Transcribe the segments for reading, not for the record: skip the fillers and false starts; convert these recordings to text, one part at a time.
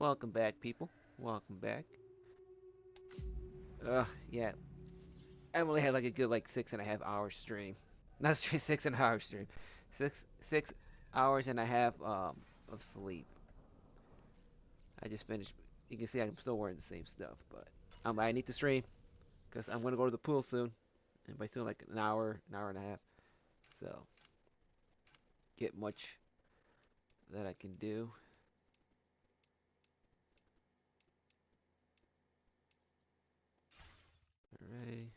Welcome back, people. Welcome back. Yeah. I only had like a good like 6.5 hour stream. Not straight 6.5 hour stream. Six hours and a half of sleep. I just finished. You can see I'm still wearing the same stuff, but I need to stream because I'm gonna go to the pool soon, and by soon like an hour and a half. So get much that I can do. Alright.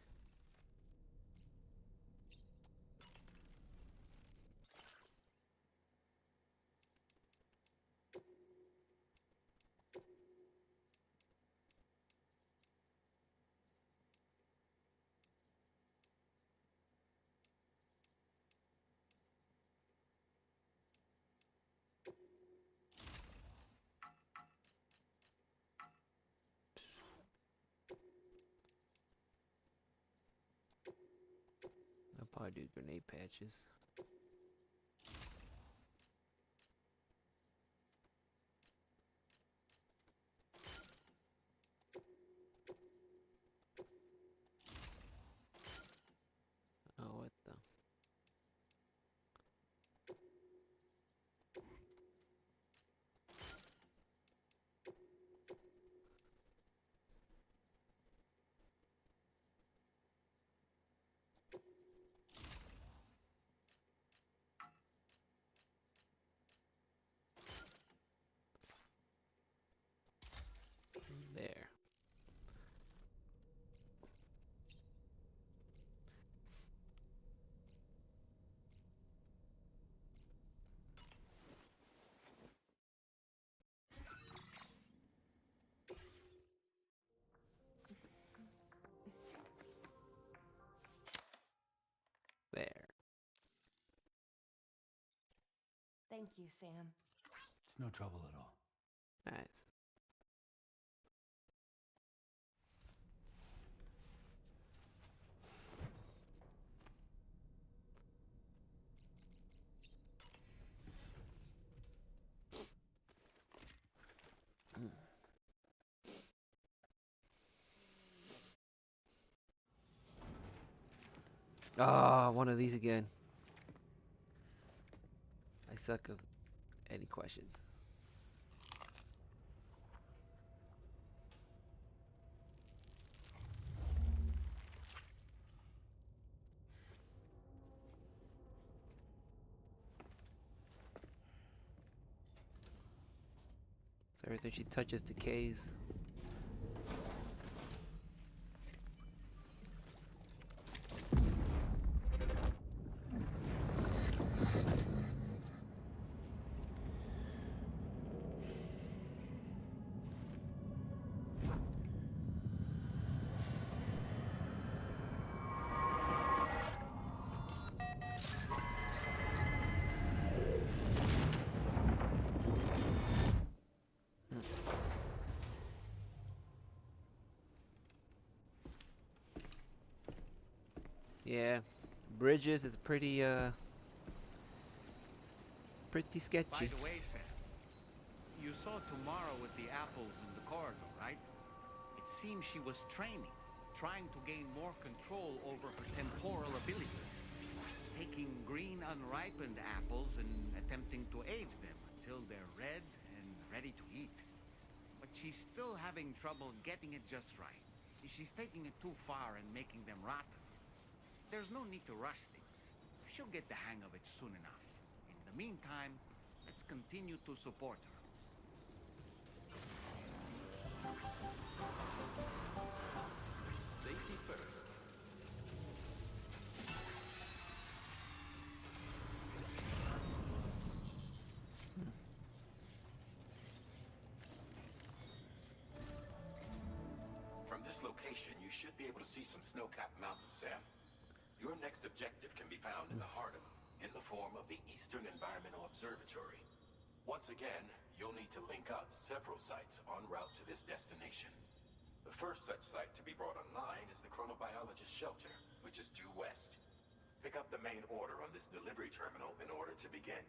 I'll probably do grenade patches. Oh, what the? There. There. Thank you, Sam. It's no trouble at all. Nice. Mm. Ah, one of these again. I suck of any questions. So everything she touches decays. Hmm. Yeah, bridges is pretty By sketchy. the way, Sam, you saw Tomorrow with the apples in the corridor, right? It seems she was training, trying to gain more control over her temporal abilities, taking green unripened apples and attempting to age them until they're red and ready to eat. But she's still having trouble getting it just right. She's taking it too far and making them rotten. There's no need to rush things. She'll get the hang of it soon enough. In the meantime, let's continue to support her. Safety first. From this location, you should be able to see some snow-capped mountains, Sam. Your next objective can be found in the heart of them, in the form of the Eastern Environmental Observatory. Once again, you'll need to link up several sites en route to this destination. The first such site to be brought online is the Chronobiologist Shelter, which is due west. Pick up the main order on this delivery terminal in order to begin.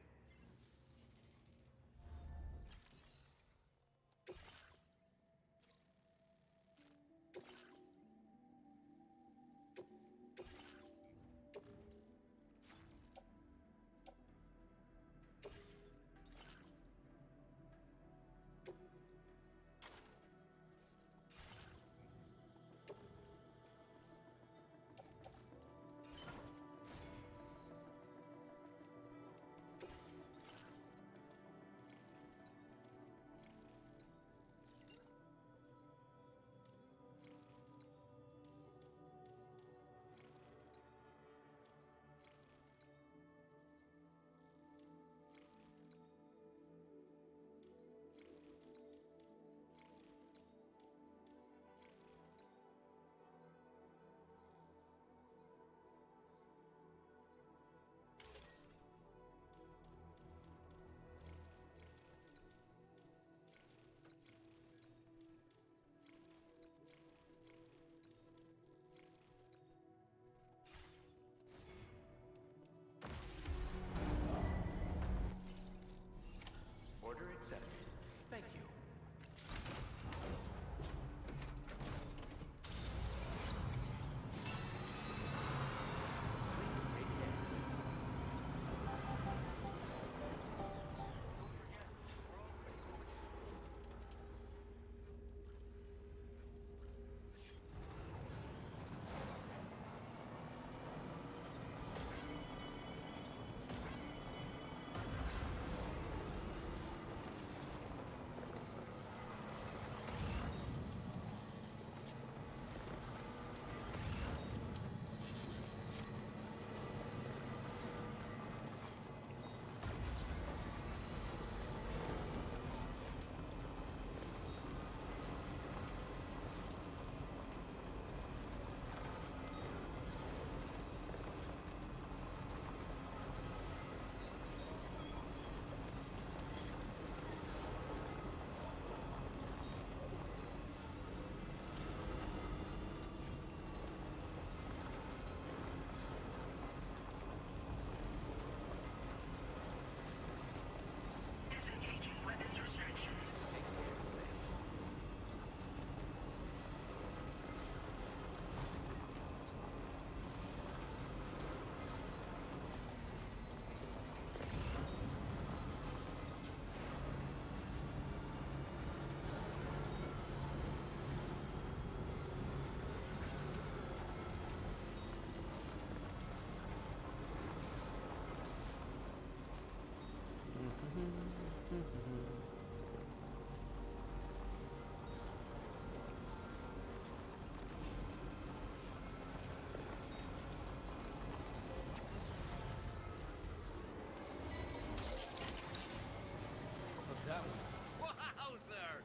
Wowzer!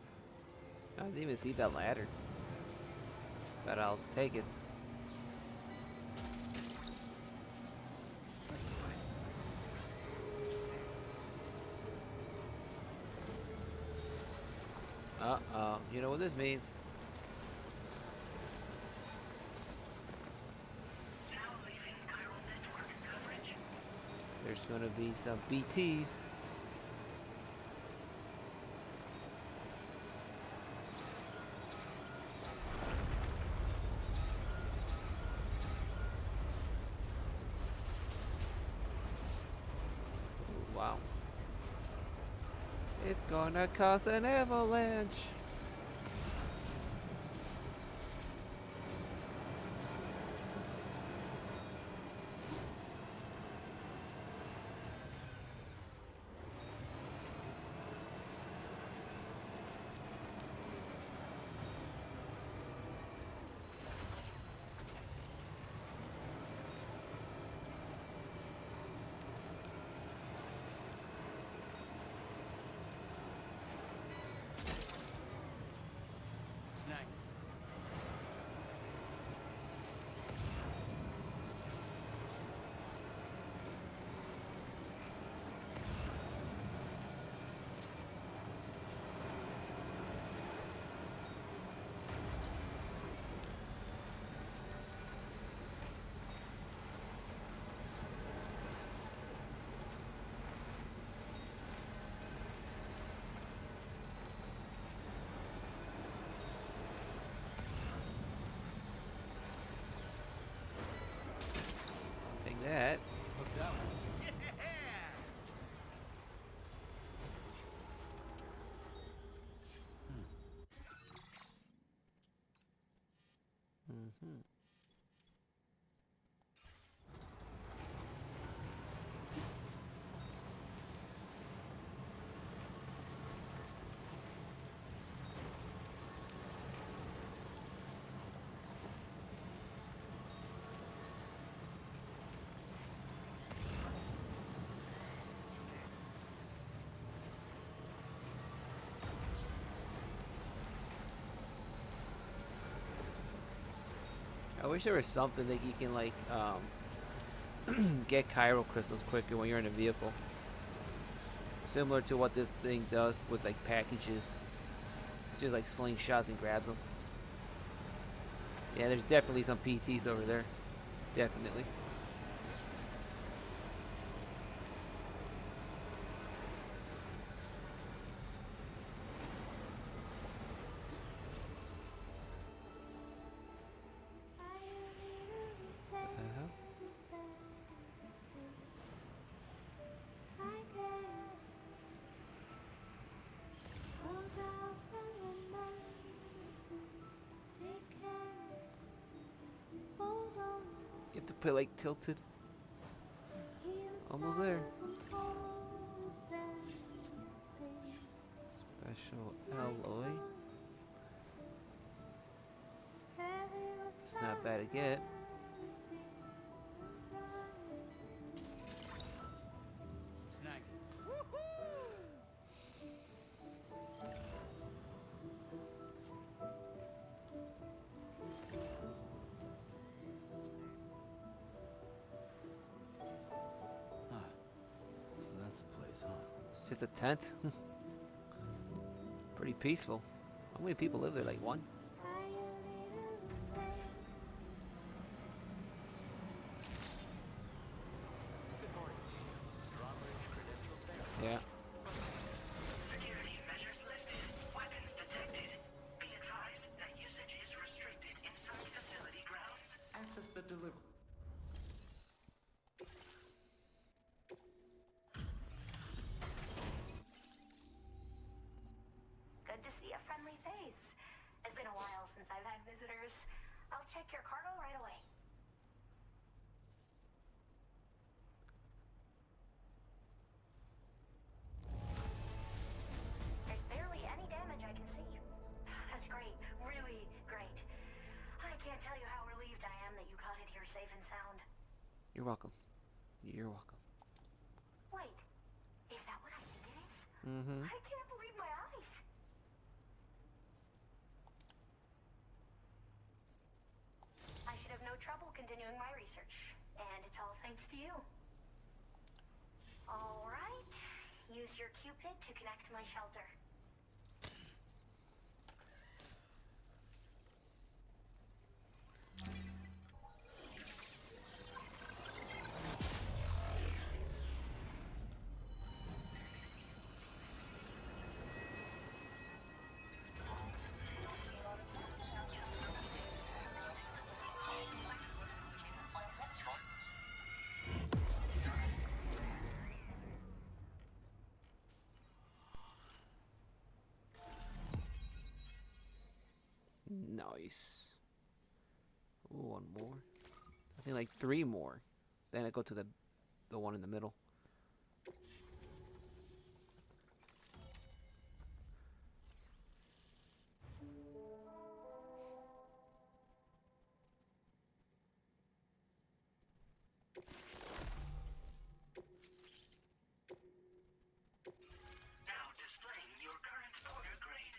I didn't even see that ladder, but I'll take it. Uh-oh, you know what this means. There's gonna be some BTs. Wow. It's gonna cause an avalanche. Snack. Take that. Hook that one. Yeah! Mm-hmm. I wish there was something that you can like get Chiral crystals quicker when you're in a vehicle. Similar to what this thing does with like packages. Just like slingshots and grabs them. Yeah, there's definitely some PTs over there. Definitely. Uh-huh. You have to put like tilted. Almost there. Special alloy. It's not bad to get. Snack. Ah, so that's the place, huh? It's just a tent. Pretty peaceful. How many people live there? Like one? Yeah. Security measures lifted. Weapons detected. Be advised that usage is restricted inside facility grounds. Access the delivery. Good to see a friendly face. It's been a while since I've had visitors. I'll check your cargo right away. There's barely any damage I can see. That's great. Really great. I can't tell you how relieved I am that you got it here safe and sound. You're welcome. You're welcome. Wait, is that what I think it is? Mm-hmm. I can't believe my eyes. Thanks to you. All right. Use your Cupid to connect to my shelter. Nice. Ooh, one more. I think like three more. Then I go to the one in the middle. Now displaying your current order grade.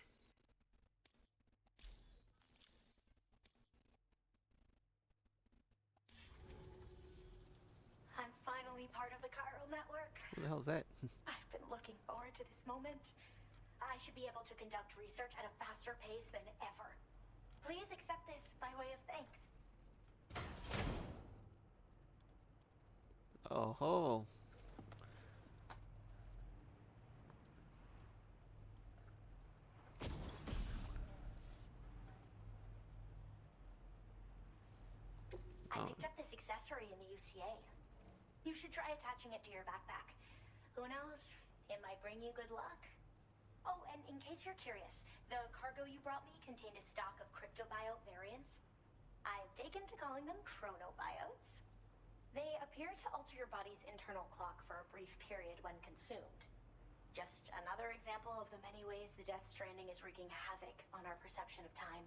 I'm finally part of the chiral network. Who the hell's that? I've been looking forward to this moment. I should be able to conduct research at a faster pace than ever. Please accept this by way of thanks. Oh ho. I Oh. picked up this accessory in the UCA. You should try attaching it to your backpack. Who knows? It might bring you good luck. Oh, and in case you're curious, the cargo you brought me contained a stock of cryptobiote variants. I've taken to calling them chronobiotes. They appear to alter your body's internal clock for a brief period when consumed. Just another example of the many ways the Death Stranding is wreaking havoc on our perception of time.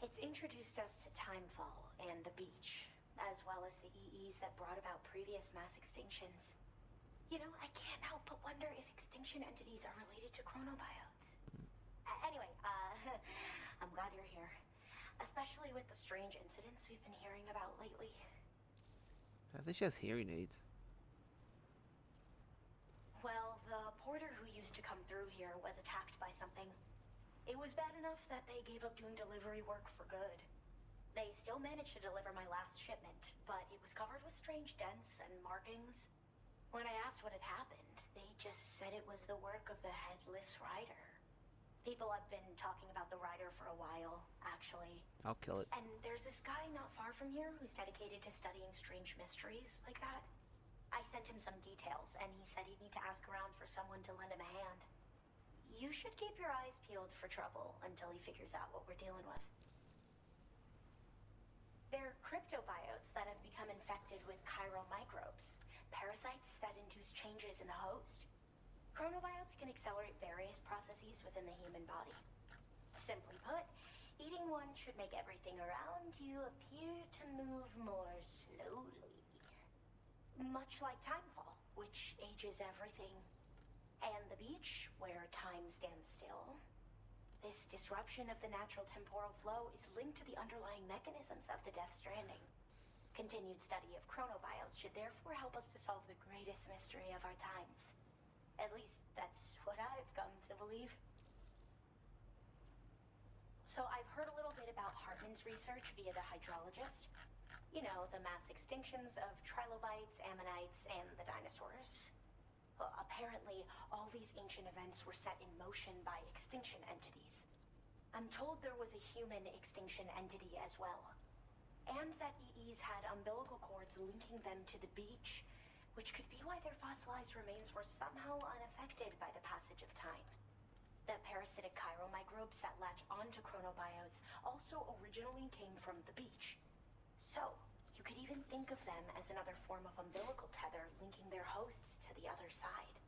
It's introduced us to timefall and the beach, as well as the EEs that brought about previous mass extinctions. You know, I can't help but wonder if extinction entities are related to chronobiotes. Anyway, I'm glad you're here. Especially with the strange incidents we've been hearing about lately. I think she has hearing aids. Well, the porter who used to come through here was attacked by something. It was bad enough that they gave up doing delivery work for good. They still managed to deliver my last shipment, but it was covered with strange dents and markings. When I asked what had happened, they just said it was the work of the Headless Rider. People have been talking about the rider for a while, actually. I'll kill it. And there's this guy not far from here who's dedicated to studying strange mysteries like that. I sent him some details, and he said he'd need to ask around for someone to lend him a hand. You should keep your eyes peeled for trouble until he figures out what we're dealing with. They're cryptobiotes that have become infected with chiral microbes, parasites that induce changes in the host. Chronobiotes can accelerate various processes within the human body. Simply put, eating one should make everything around you appear to move more slowly. Much like timefall, which ages everything. And the beach, where time stands still. This disruption of the natural temporal flow is linked to the underlying mechanisms of the Death Stranding. Continued study of chronobiotes should therefore help us to solve the greatest mystery of our times. At least, that's what I've come to believe. So I've heard a little bit about Hartman's research via the hydrologist. You know, the mass extinctions of trilobites, ammonites, and the dinosaurs. Well, apparently, all these ancient events were set in motion by extinction entities. I'm told there was a human extinction entity as well. And that EEs had umbilical cords linking them to the beach, which could be why their fossilized remains were somehow unaffected by the passage of time. The parasitic chiral microbes that latch onto chronobiotes also originally came from the beach. So, you could even think of them as another form of umbilical tether linking their hosts to the other side.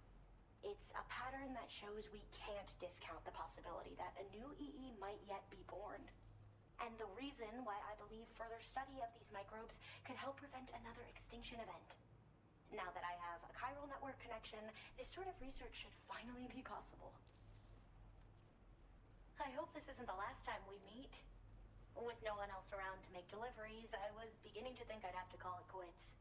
It's a pattern that shows we can't discount the possibility that a new EE might yet be born. And the reason why I believe further study of these microbes could help prevent another extinction event. Now that I have a chiral network connection, this sort of research should finally be possible. I hope this isn't the last time we meet. With no one else around to make deliveries, I was beginning to think I'd have to call it quits.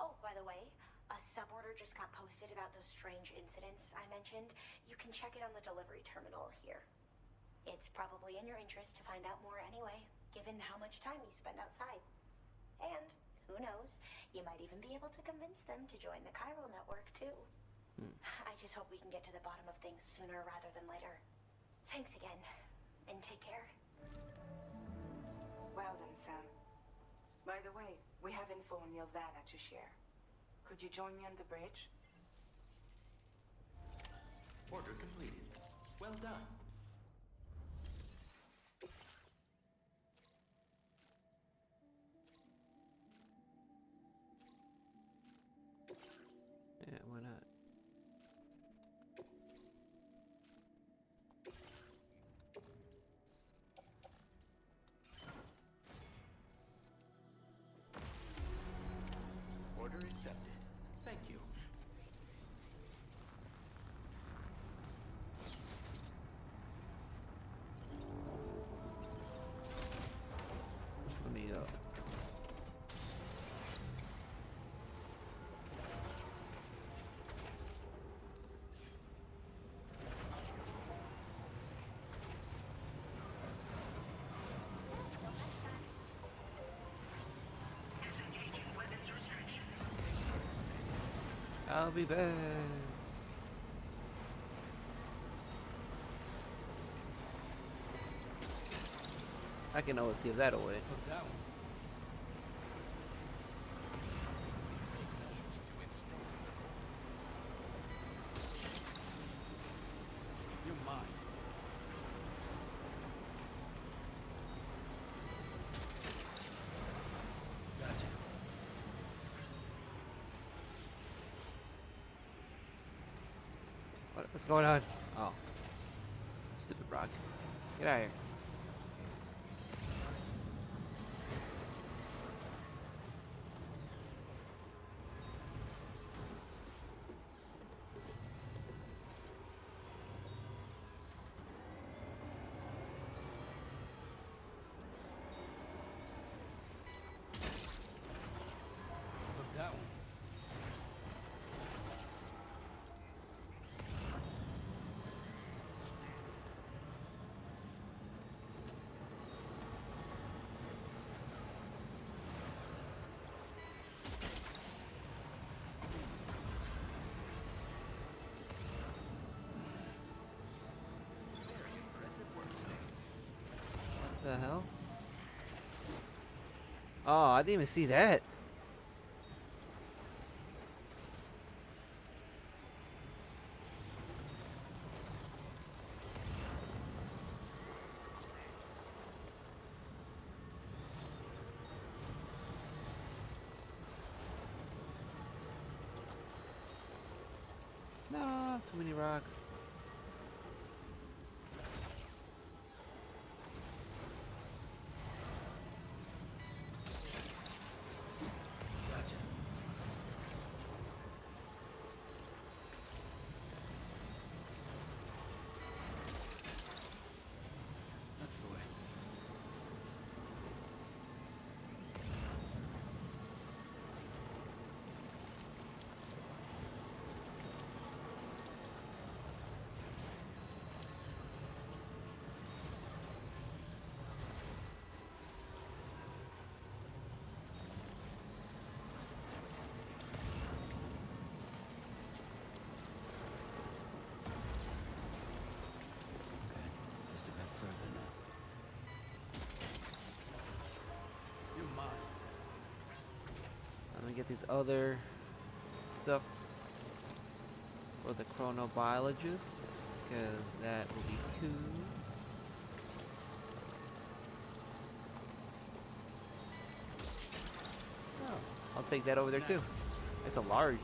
Oh, by the way, a suborder just got posted about those strange incidents I mentioned. You can check it on the delivery terminal here. It's probably in your interest to find out more anyway, given how much time you spend outside. And, who knows, you might even be able to convince them to join the chiral network, too. I just hope we can get to the bottom of things sooner rather than later. Thanks again, and take care. Well then, Sam. By the way, we have info on Nilvana to share. Could you join me on the bridge? Order completed. Well done. Yeah, why not? Order accepted. Thank you. Let me Disengaging weapons restrictions. I'll be back. I can always give that away. Put that one. You're mine. Gotcha. What's going on? Oh. Stupid rock. Get out of here. Put that one. Very impressive work today. What the hell? Oh, I didn't even see that. No, too many rocks. Gotcha. That's the way. Okay, just a bit further now. You're mine. Let me get these other stuff for the chronobiologist, because that will be cool. Oh, I'll take that over there too. It's a large.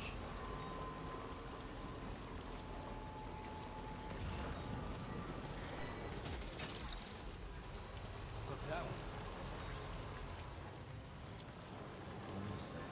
Put that one. Almost there.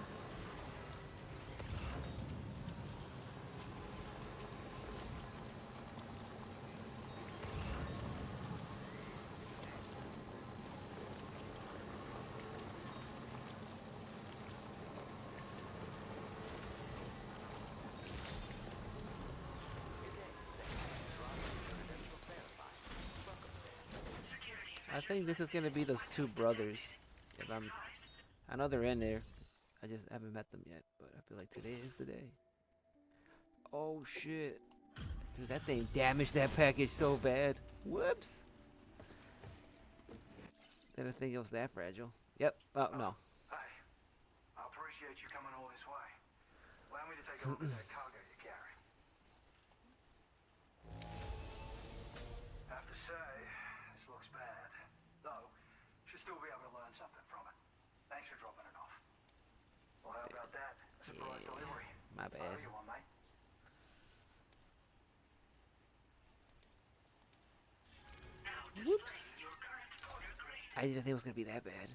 I think this is gonna be those two brothers. If I know they're in there. I just haven't met them yet, but I feel like today is the day. Oh shit. Dude, that thing damaged that package so bad. Whoops. Didn't think it was that fragile. Yep. Oh, no. Hey, I appreciate you coming all this way. Allow me to take a look at that cargo you carry. Have to say, this looks bad. Though, should still be able to learn something from it. Thanks for dropping it off. Well, how about that? A surprise Yeah, delivery. my I bad. owe you one, mate. Whoops. I didn't think it was gonna be that bad.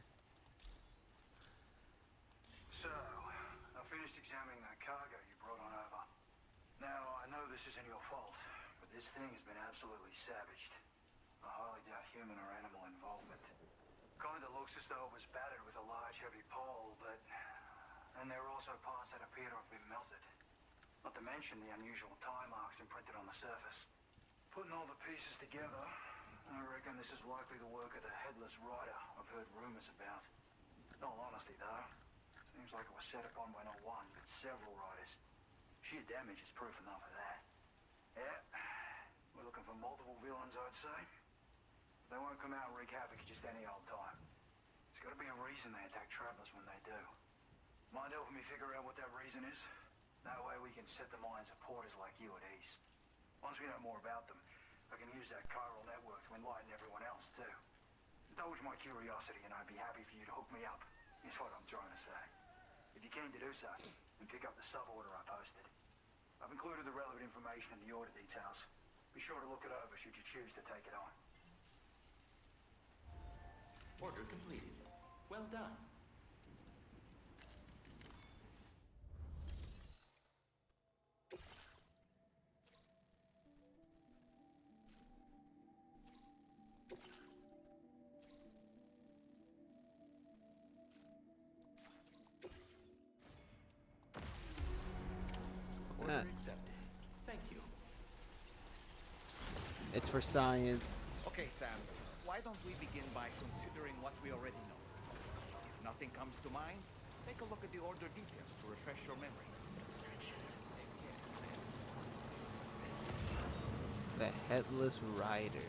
So, I finished examining that cargo you brought on over. Now, I know this isn't your fault, but this thing has been absolutely savaged. I highly doubt human or animal involvement. Kinda looks as though it was battered with a large heavy pole, but... And there are also parts that appear to have been melted. Not to mention the unusual tie marks imprinted on the surface. Putting all the pieces together, I reckon this is likely the work of the headless rider I've heard rumors about. In all honesty, though, seems like it was set upon by not one, but several riders. Sheer damage is proof enough of that. Yeah, we're looking for multiple villains, I'd say. They won't come out and wreak havoc at just any old time. There's got to be a reason they attack travelers when they do. Mind helping me figure out what that reason is? That way we can set the minds of porters like you at ease. Once we know more about them, I can use that chiral network to enlighten everyone else, too. Indulge my curiosity and I'd be happy for you to hook me up, is what I'm trying to say. If you're keen to do so, then pick up the sub-order I posted. I've included the relevant information in the order details. Be sure to look it over should you choose to take it on. Order completed. Well done. Order accepted. Thank you. It's for science. Okay, Sam. Why don't we begin by considering what we already know? If nothing comes to mind, take a look at the order details to refresh your memory. The Headless Rider.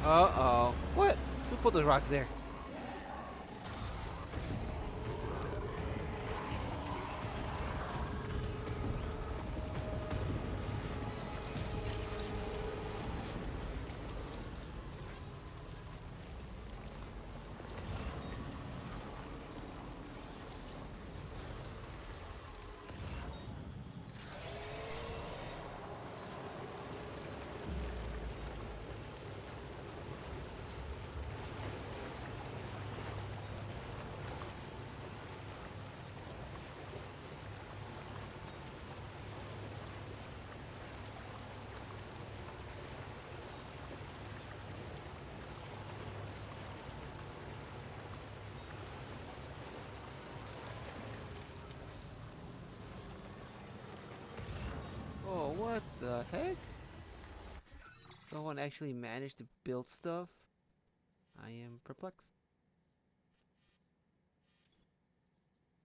Uh-oh. What? Who put those rocks there? Oh, what the heck? Someone actually managed to build stuff? I am perplexed.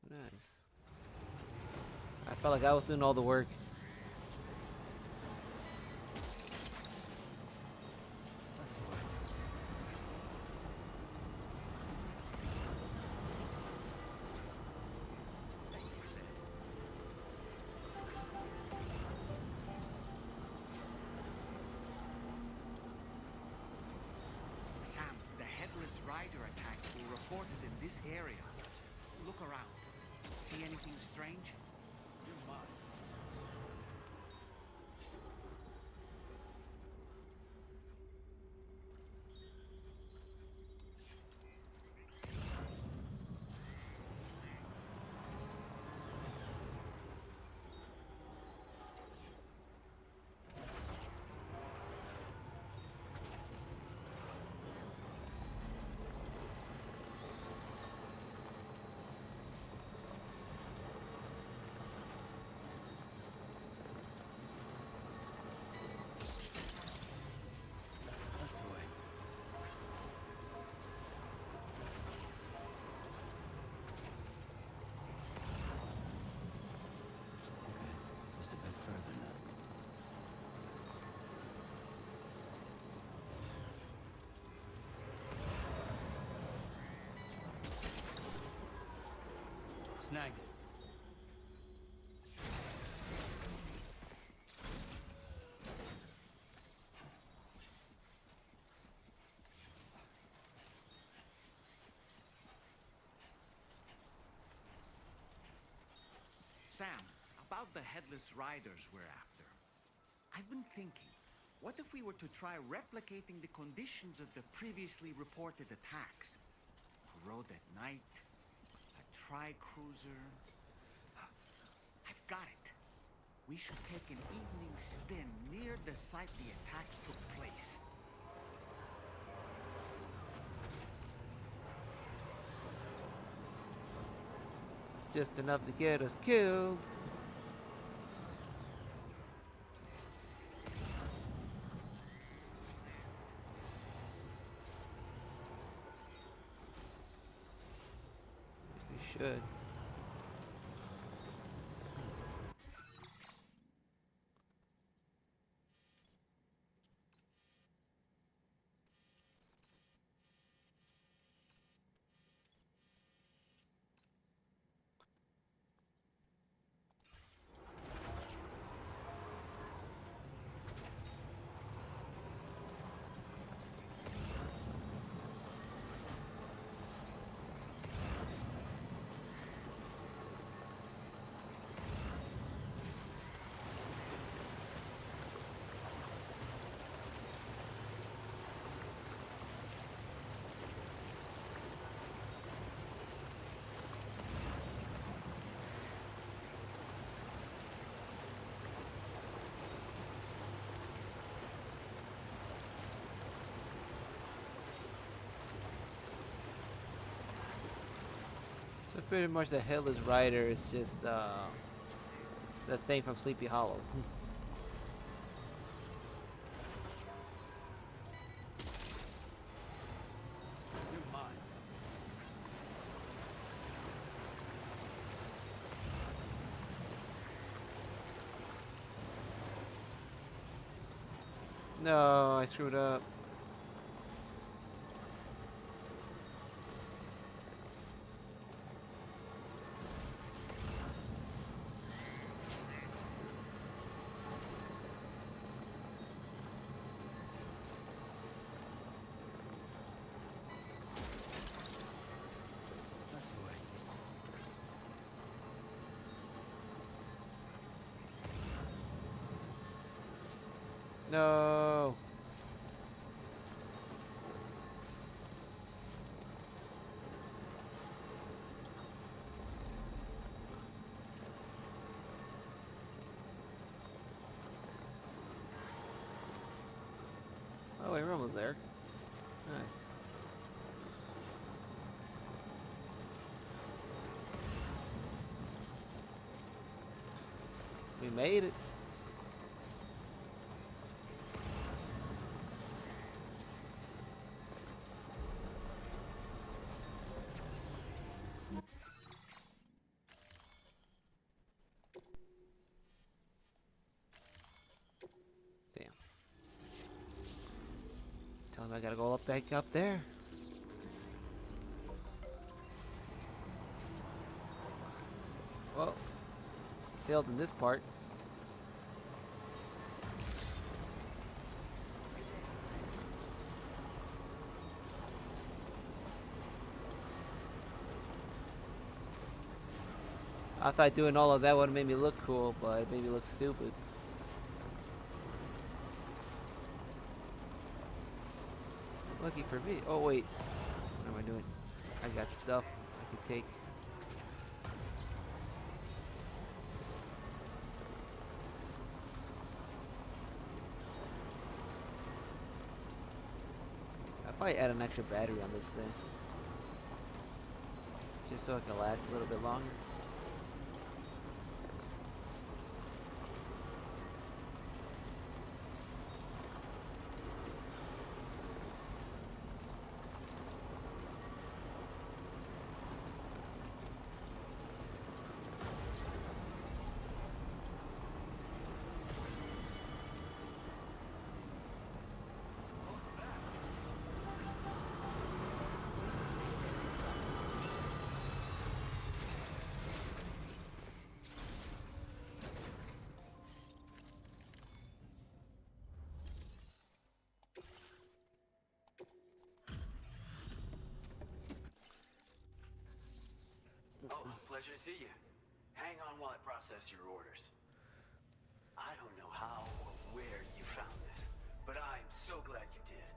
Nice. I felt like I was doing all the work. That's the way. Sam, the headless rider attacks were reported in this area. Look around. See anything strange? You're mine. That's the way. Okay, just a bit further now. Snagged it. Sam, about the headless riders we're after. I've been thinking, what if we were to try replicating the conditions of the previously reported attacks? A road at night, a tri-cruiser. I've got it. We should take an evening spin near the site the attack took place. It's just enough to get us killed. We should. So pretty much the headless rider is just the thing from Sleepy Hollow. You're mine. No, I screwed up. That's the way. No. Oh, wait, we're almost there. Nice. We made it. I gotta go up back up there. Well, failed in this part. I thought doing all of that would have made me look cool, but it made me look stupid. Lucky for me. Oh wait, what am I doing? I got stuff I can take. I'll probably add an extra battery on this thing, just so it can last a little bit longer. Oh, pleasure to see you. Hang on while I process your orders. I don't know how or where you found this, but I'm so glad you did.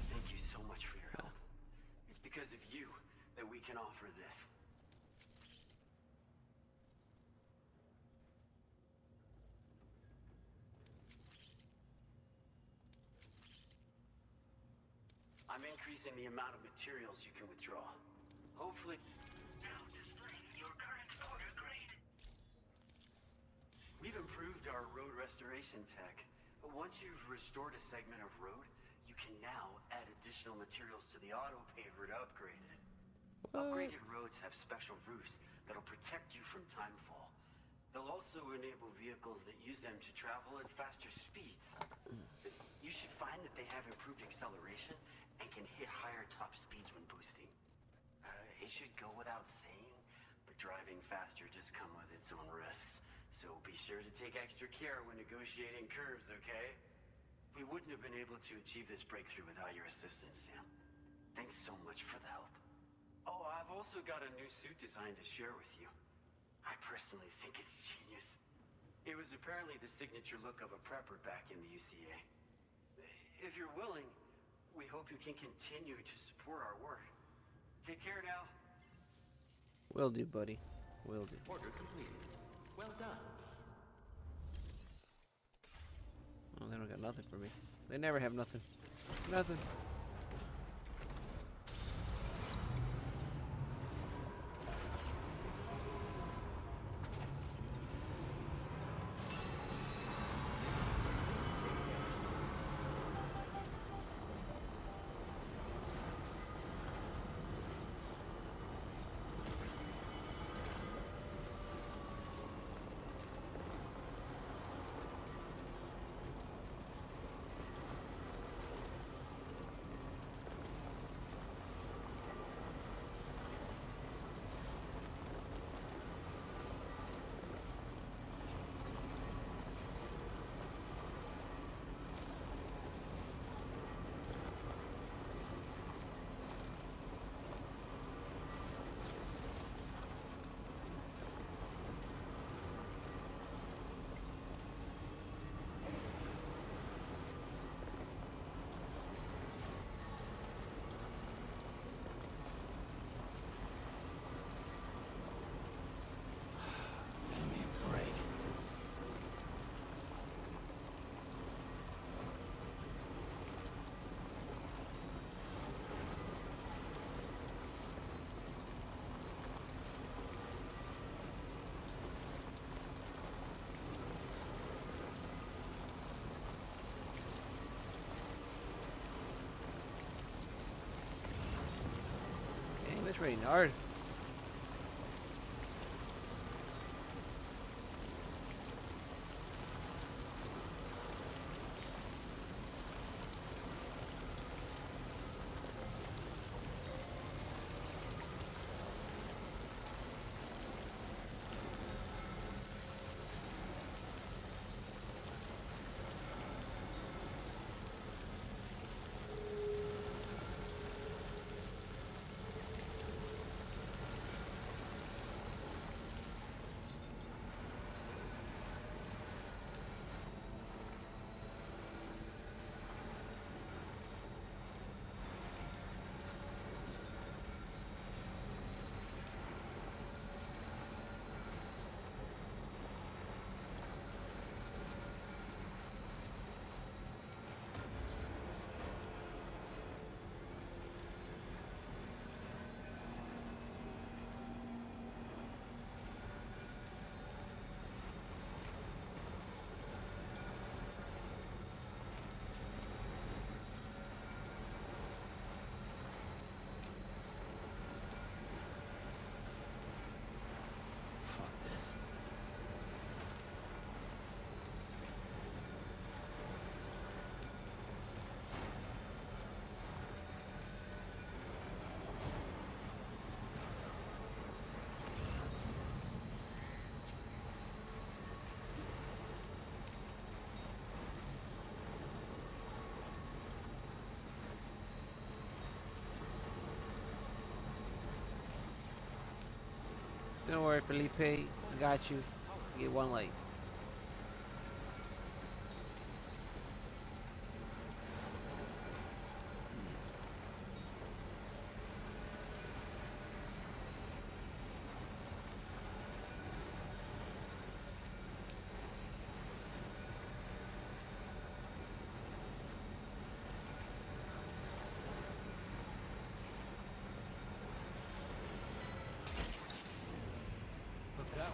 Thank you so much for your help. It's because of you that we can offer this. I'm increasing the amount of materials you can withdraw. Hopefully... Now displaying your current order grade. We've improved our road restoration tech. But once you've restored a segment of road, you can now add additional materials to the auto paver to upgrade it. Upgraded roads have special roofs that'll protect you from timefall. They'll also enable vehicles that use them to travel at faster speeds. You should find that they have improved acceleration and can hit higher top speeds when boosting. It should go without saying, but driving faster does come with its own risks. So be sure to take extra care when negotiating curves, okay? We wouldn't have been able to achieve this breakthrough without your assistance, Sam. Thanks so much for the help. Oh, I've also got a new suit designed to share with you. I personally think it's genius. It was apparently the signature look of a prepper back in the UCA. If you're willing, we hope you can continue to support our work. Take care now. Will do, buddy. Will do. Order completed. Well done. Oh, they don't got nothing for me. They never have nothing. Nothing. It's raining hard. Don't worry, Felipe. I got you. You get one light. Look out.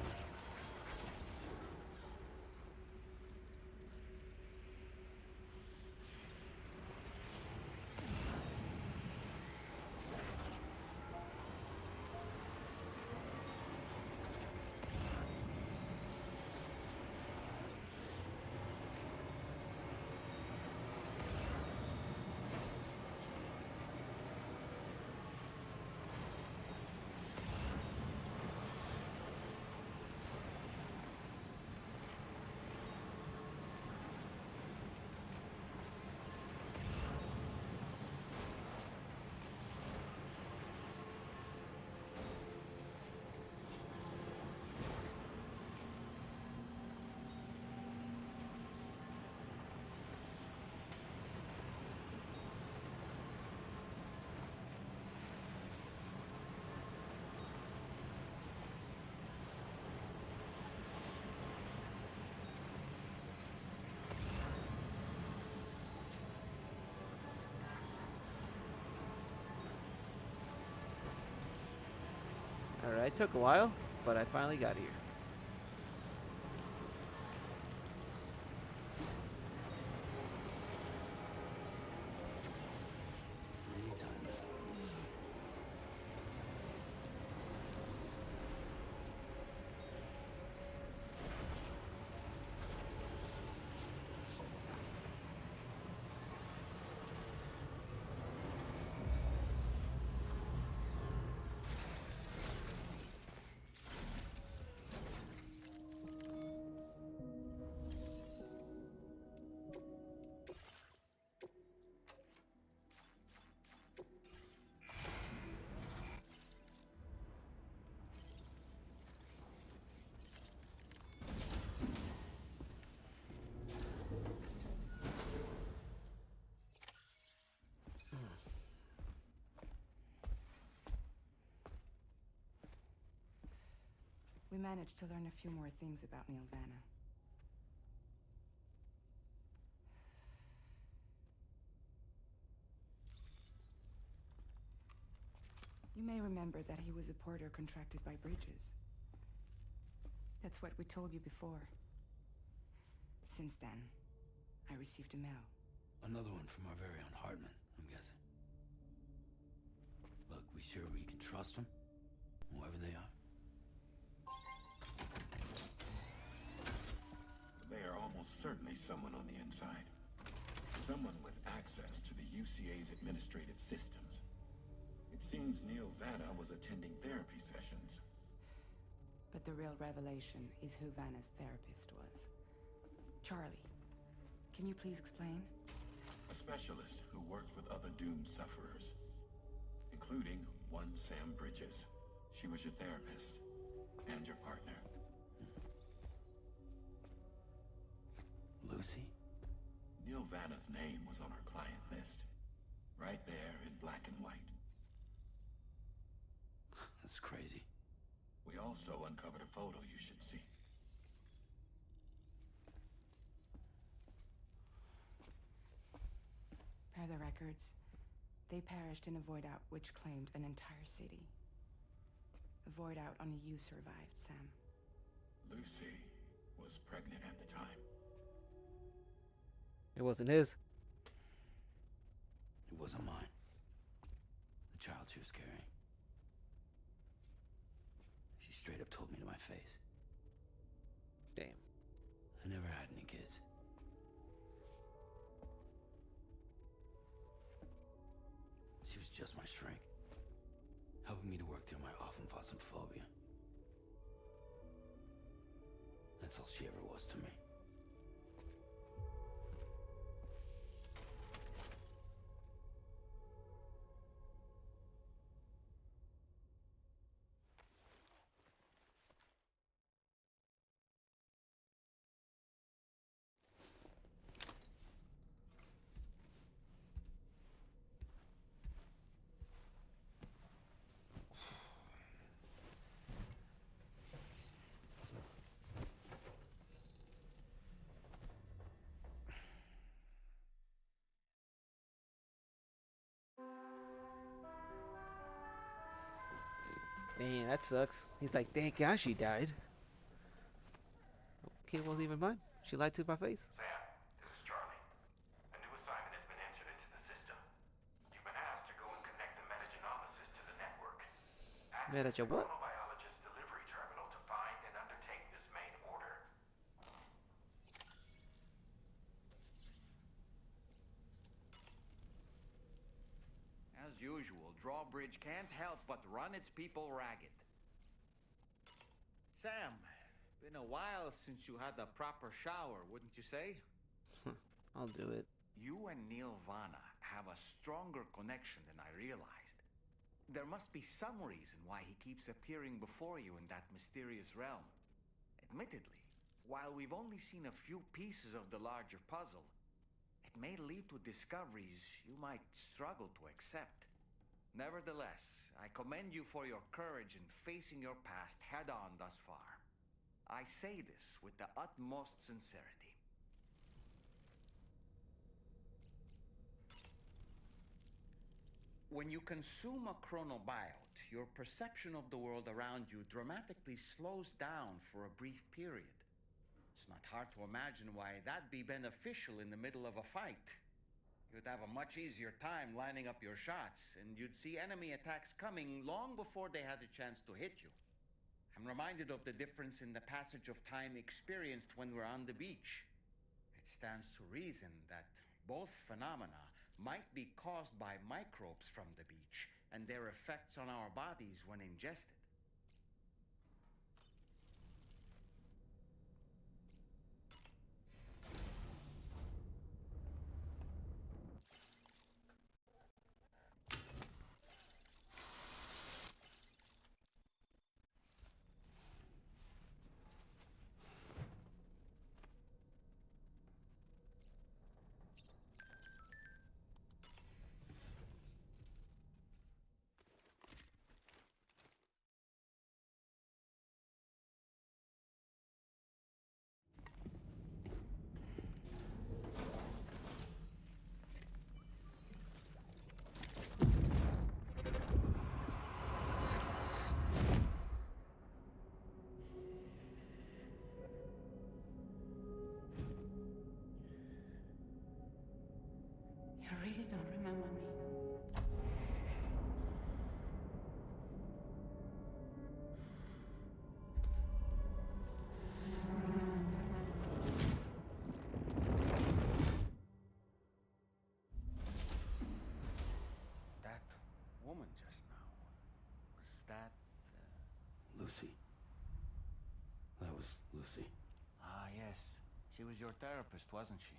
Alright, it took a while, but I finally got here. Anytime. We managed to learn a few more things about Nilvana. You may remember that he was a porter contracted by Bridges. That's what we told you before. Since then, I received a mail. Another one from our very own Hartman, I'm guessing. Look, we sure we can trust them? Whoever they are? They are almost certainly someone on the inside. Someone with access to the UCA's administrative systems. It seems Neil Vanna was attending therapy sessions. But the real revelation is who Vanna's therapist was. Charlie, can you please explain? A specialist who worked with other doomed sufferers, including one Sam Bridges. She was your therapist and your partner. Lucy? Neil Vanna's name was on our client list. Right there in black and white. That's crazy. We also uncovered a photo you should see. Per the records, they perished in a void out which claimed an entire city. A void out only you survived, Sam. Lucy was pregnant at the time. It wasn't his. It wasn't mine. The child she was carrying. She straight up told me to my face. Damn. I never had any kids. She was just my shrink, helping me to work through my often phobia. That's all she ever was to me. Man, that sucks. He's like, thank God she died. Kid wasn't even mine. She lied to my face. Sam, this is Charlie. A new assignment has been entered into the system. You've been asked to go and connect the metagenomesis to the network. Man, Access at the your what? chronobiologist delivery terminal to find and undertake this main order. As usual, Drawbridge can't help but run its people ragged. Sam, been a while since you had a proper shower, wouldn't you say? I'll do it. You and Neil Vana have a stronger connection than I realized. There must be some reason why he keeps appearing before you in that mysterious realm. Admittedly, while we've only seen a few pieces of the larger puzzle, it may lead to discoveries you might struggle to accept. Nevertheless, I commend you for your courage in facing your past head-on thus far. I say this with the utmost sincerity. When you consume a chronobiote, your perception of the world around you dramatically slows down for a brief period. It's not hard to imagine why that'd be beneficial in the middle of a fight. You'd have a much easier time lining up your shots, and you'd see enemy attacks coming long before they had a chance to hit you. I'm reminded of the difference in the passage of time experienced when we're on the beach. It stands to reason that both phenomena might be caused by microbes from the beach and their effects on our bodies when ingested. You really don't remember me. That woman just now, was that... Lucy. That was Lucy. Ah, yes. She was your therapist, wasn't she?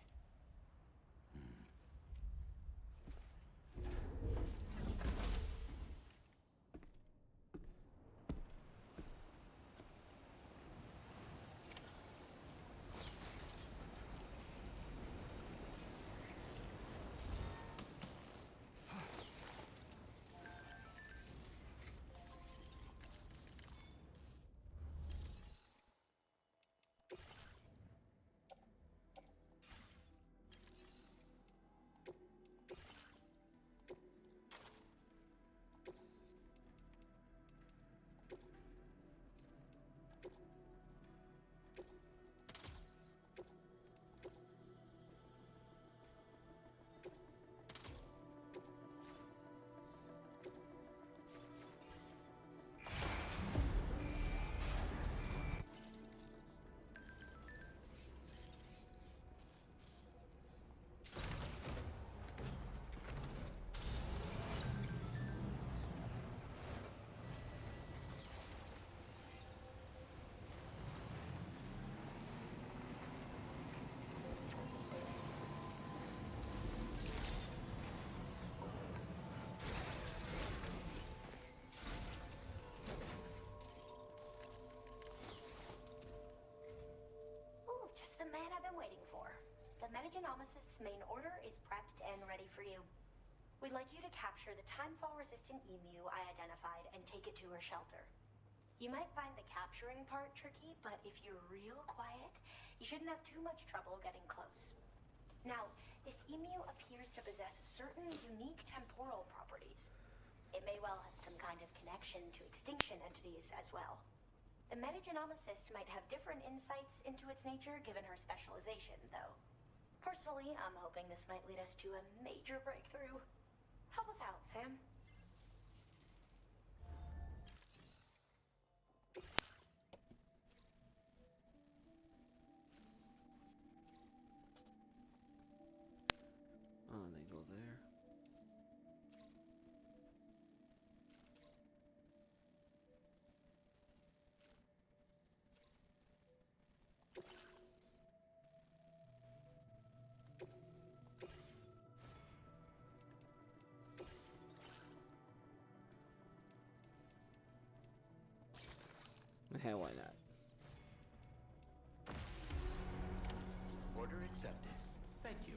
Ooh, just the man I've been waiting for. The metagenomesis main order is prepped and ready for you. We'd like you to capture the timefall-resistant emu I identified and take it to her shelter. You might find the capturing part tricky, but if you're real quiet, you shouldn't have too much trouble getting close. Now, this emu appears to possess certain unique temporal properties. It may well have some kind of connection to extinction entities as well. The metagenomicist might have different insights into its nature given her specialization, though. Personally, I'm hoping this might lead us to a major breakthrough. Help us out, Sam. Oh, they go there. Hell, why not? Order accepted. Thank you.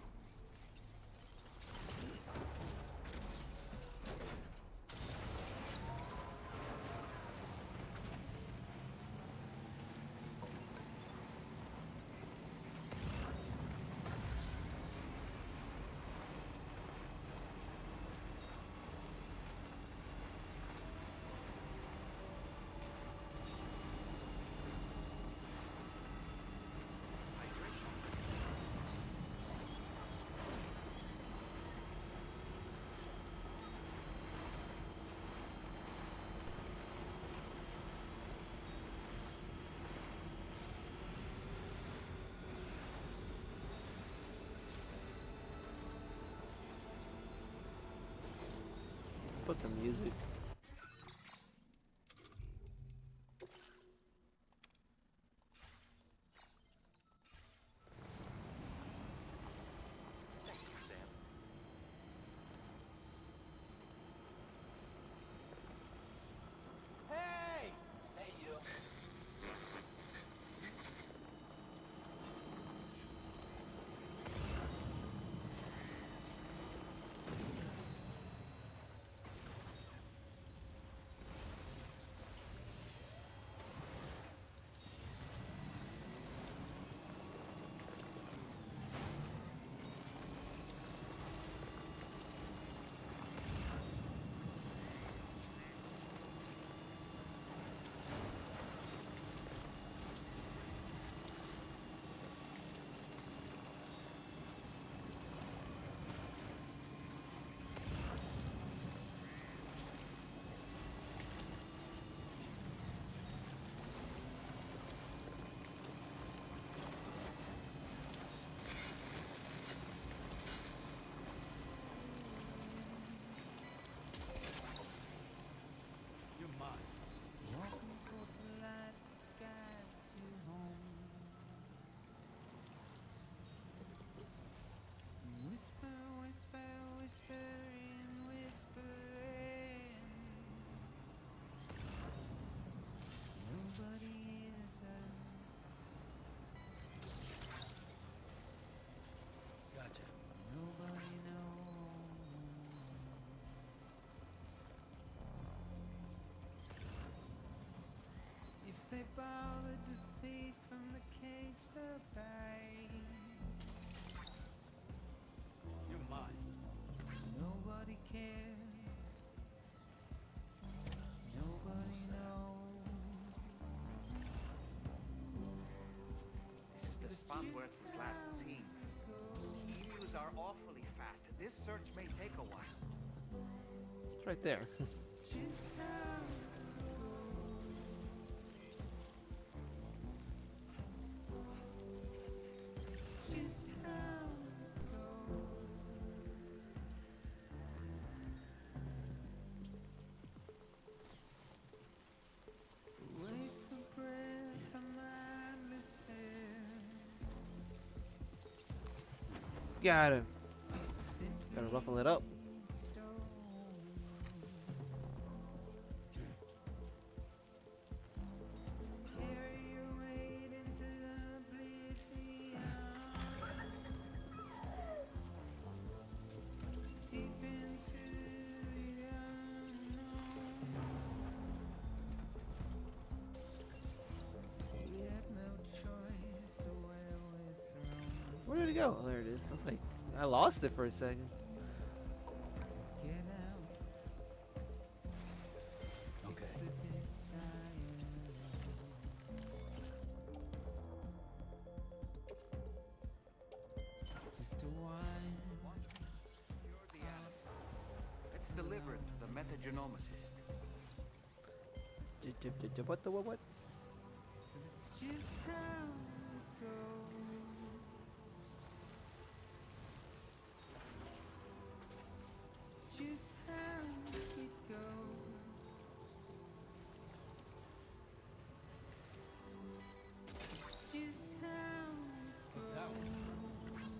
Put some music. Thank you, Sam. Hey! Hey, you. You're mine. Gotcha. If they bothered to see from the cage to bay, You're mine. nobody cares, nobody knows. This is the spot where it was last seen. Emus are awfully fast. This search may take a while. It's right there. Just how just how it goes. Waste of breath, a mindless stare. Got him. Gotta ruffle it up. Carry your weight into the oblivion. Deep into the unknown. We had no choice to where we're thrown. Where did it go? Oh, there it is. I was like, I lost it for a second. Get out. deliver it to the metagenomicist. What the what? It's just how it goes. It's just how it goes. It's just how it That one. goes.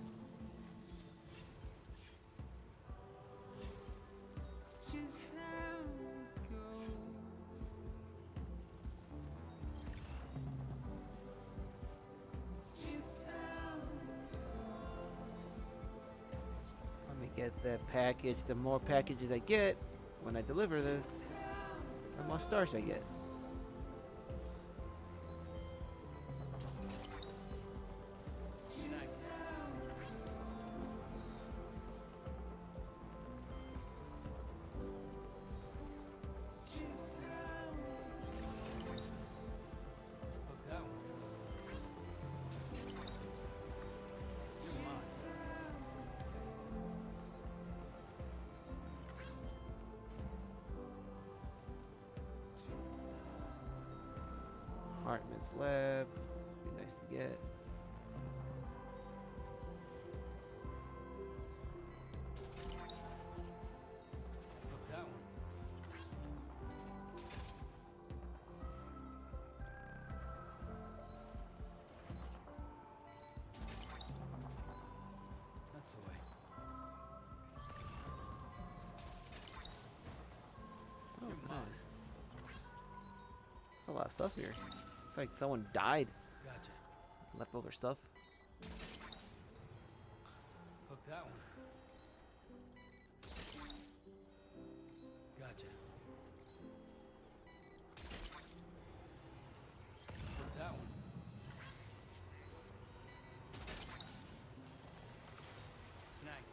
It's just how it goes. It's just how Let me get that package. The more packages I get when I deliver this, the more stars I get. Hook that one. You're mine. Hartman's lab. Be nice to get. Hook that one. That's the way. Oh, nice. There's a lot of stuff here. It's like someone died. Gotcha. Leftover stuff. Hook that one. Gotcha. Hook that one. Snag.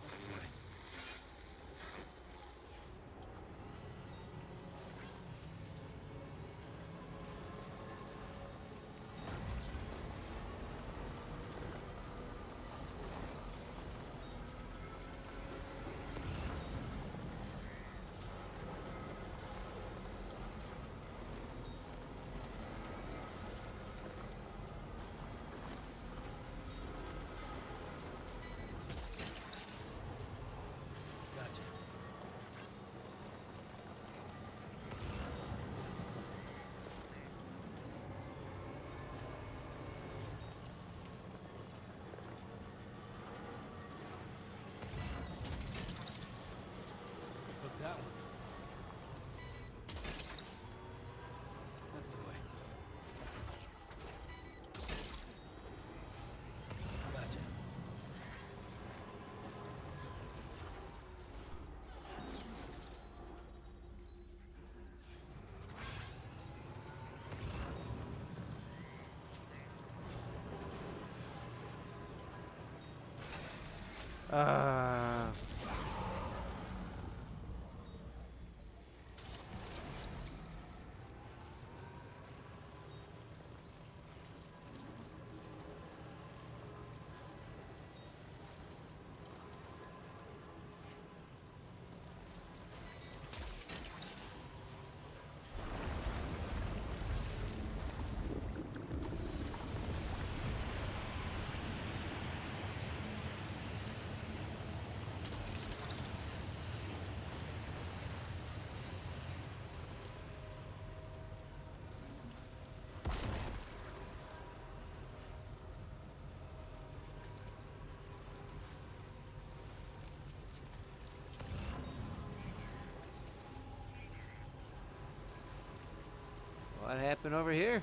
That's the way. Gotcha. Hook that one. That's the way. Gotcha. Ah. What happened over here?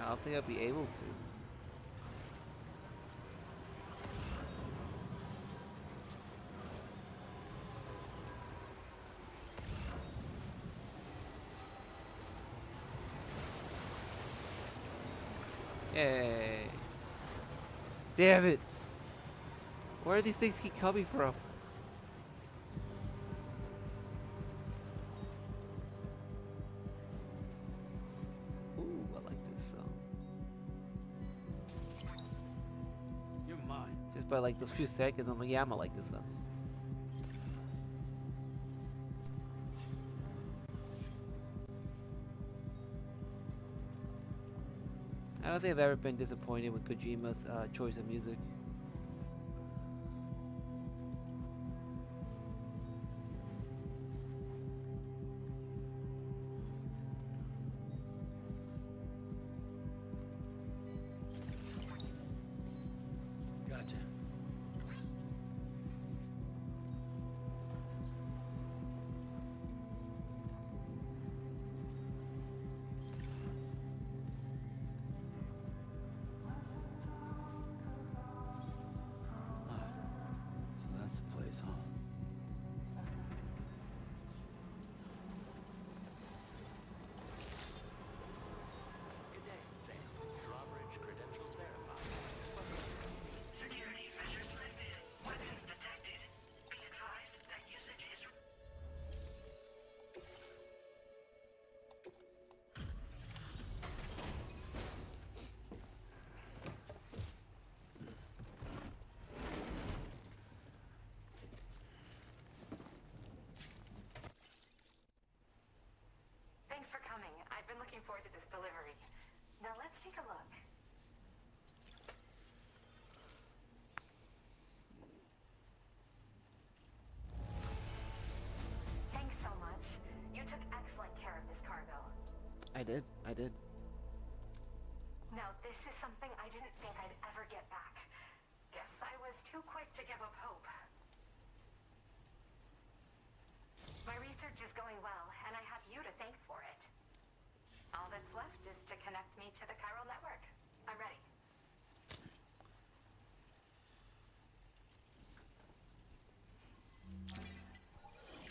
I don't think I'll be able to. Yay. Damn it. Where do these things keep coming from? Ooh, I like this song. You're mine. Just by like those few seconds, I'm like, yeah, I'm gonna like this song. I don't think I've ever been disappointed with Kojima's choice of music. Gotcha. Ah, so that's the place, huh? Good day, Sam. Drawbridge credentials verified. Security measures lifted. Weapons detected. Be advised that usage is... Thanks for coming. I've been looking forward to this delivery. Now let's take a look. Thanks so much. You took excellent care of this cargo. I did. Now, this is something I didn't think I'd ever get back. Guess I was too quick to give up hope. My research is going well, and I have you to thank for it. All that's left is to connect me to the chiral network. I'm ready.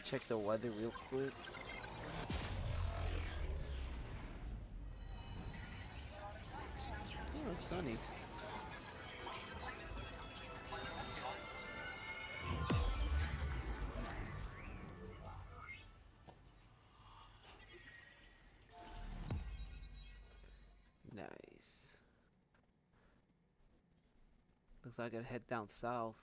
Check the weather real quick. Oh, it's sunny. Nice. Looks like I gotta head down south.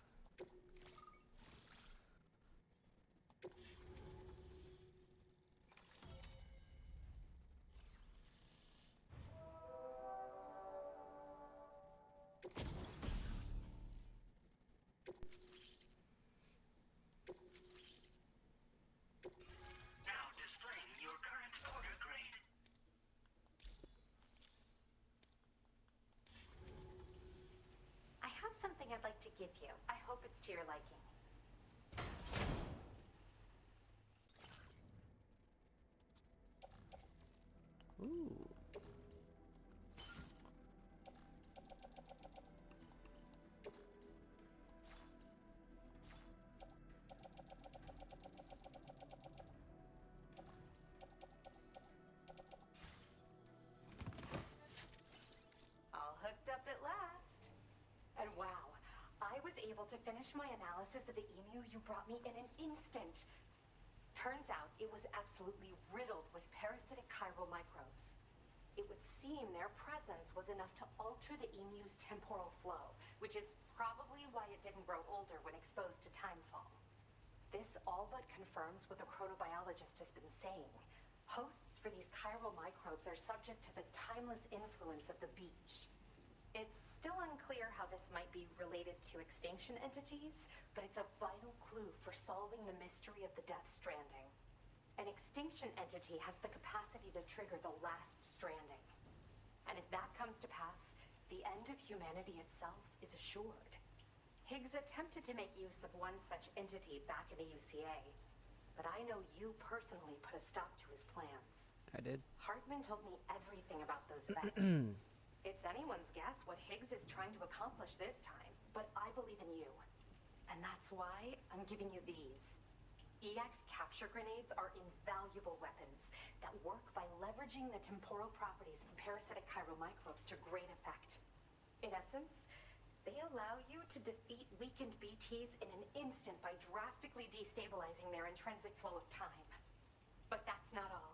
Now displaying your current order grade. I have something I'd like to give you. I hope it's to your liking. Ooh. All hooked up at last. And wow, I was able to finish my analysis of the emu you brought me in an instant. Turns out it was absolutely riddled with parasitic chiral microbes. It would seem their presence was enough to alter the emu's temporal flow, which is probably why it didn't grow older when exposed to timefall. This all but confirms what the chronobiologist has been saying. Hosts for these chiral microbes are subject to the timeless influence of the beach. It's still unclear how this might be related to extinction entities, but it's a vital clue for solving the mystery of the Death Stranding. An extinction entity has the capacity to trigger the last stranding. And if that comes to pass, the end of humanity itself is assured. Higgs attempted to make use of one such entity back in the UCA, but I know you personally put a stop to his plans. I did. Hartman told me everything about those events. It's anyone's guess what Higgs is trying to accomplish this time, but I believe in you. And that's why I'm giving you these. EX capture grenades are invaluable weapons that work by leveraging the temporal properties of parasitic chiromicrobes to great effect. In essence, they allow you to defeat weakened BTs in an instant by drastically destabilizing their intrinsic flow of time. But that's not all.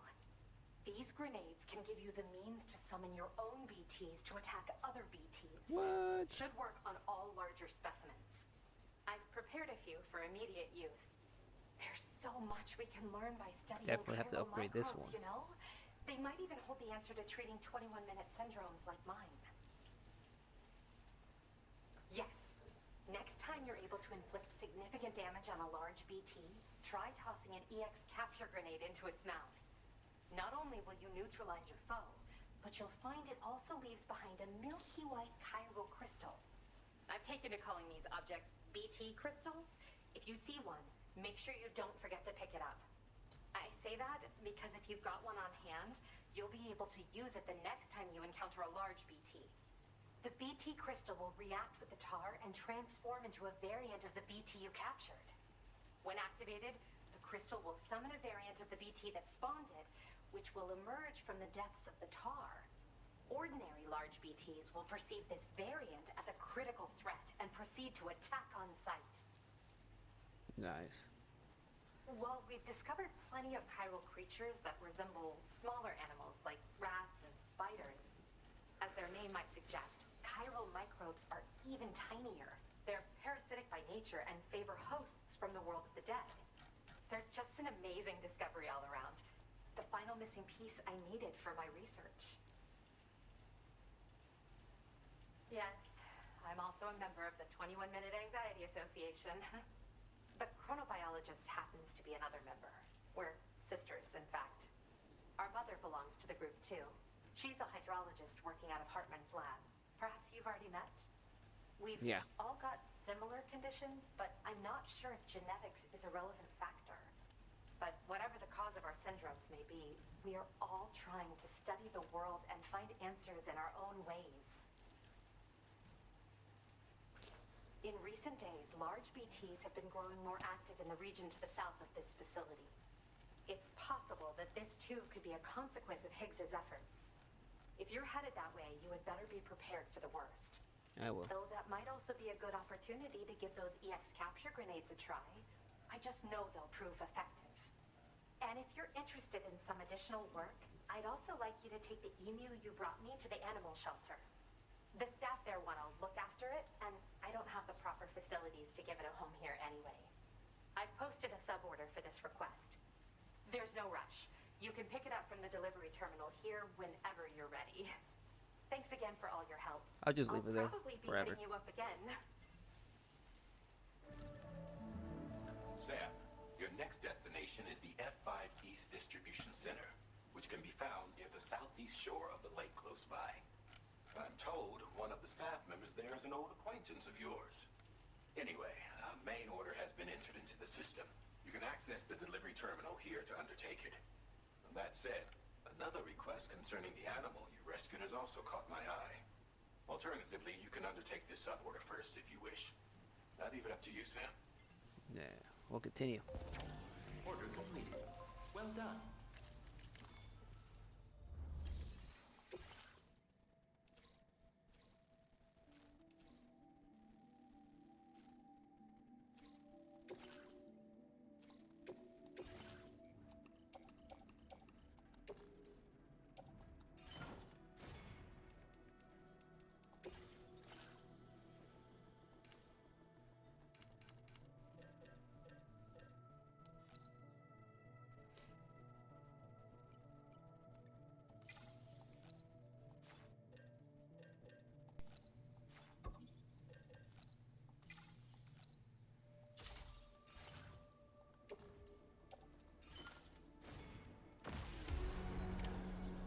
These grenades can give you the means to summon your own BTs to attack other BTs. What? Should work on all larger specimens. I've prepared a few for immediate use. There's so much we can learn by studying Definitely have to upgrade this chiromicrobes, one. you know? They might even hold the answer to treating 21-minute syndromes like mine. Yes. Next time you're able to inflict significant damage on a large BT, try tossing an EX capture grenade into its mouth. Not only will you neutralize your foe, but you'll find it also leaves behind a milky white chiral crystal. I've taken to calling these objects BT crystals. If you see one, make sure you don't forget to pick it up. I say that because if you've got one on hand, you'll be able to use it the next time you encounter a large BT. The BT crystal will react with the tar and transform into a variant of the BT you captured. When activated, the crystal will summon a variant of the BT that spawned it, which will emerge from the depths of the tar. Ordinary large BTs will perceive this variant as a critical threat and proceed to attack on sight. Nice. While we've discovered plenty of chiral creatures that resemble smaller animals like rats and spiders, as their name might suggest, chiral microbes are even tinier. They're parasitic by nature and favor hosts from the world of the dead. They're just an amazing discovery all around. The final missing piece I needed for my research. Yes, I'm also a member of the 21-Minute Anxiety Association. The chronobiologist happens to be another member. We're sisters, in fact. Our mother belongs to the group, too. She's a hydrologist working out of Hartman's lab. Perhaps you've already met? We've all got similar conditions, but I'm not sure if genetics is a relevant factor. But whatever the cause of our syndromes may be, we are all trying to study the world and find answers in our own ways. In recent days, large BTs have been growing more active in the region to the south of this facility. It's possible that this too could be a consequence of Higgs's efforts. If you're headed that way, you had better be prepared for the worst. I will. Though that might also be a good opportunity to give those EX capture grenades a try. I just know they'll prove effective. And if you're interested in some additional work, I'd also like you to take the emu you brought me to the animal shelter. The staff there want to look after it, and I don't have the proper facilities to give it a home here anyway. I've posted a suborder for this request. There's no rush. You can pick it up from the delivery terminal here whenever you're ready. Thanks again for all your help. I'll just leave it there I'll probably be forever. hitting you up again. Sam, your next destination is the F5 East Distribution Center, which can be found near the southeast shore of the lake close by. I'm told one of the staff members there is an old acquaintance of yours. Anyway, a main order has been entered into the system. You can access the delivery terminal here to undertake it. And that said, another request concerning the animal you rescued has also caught my eye. Alternatively, you can undertake this suborder first if you wish. I leave it up to you, Sam. Yeah, we'll continue. Order completed. Well done.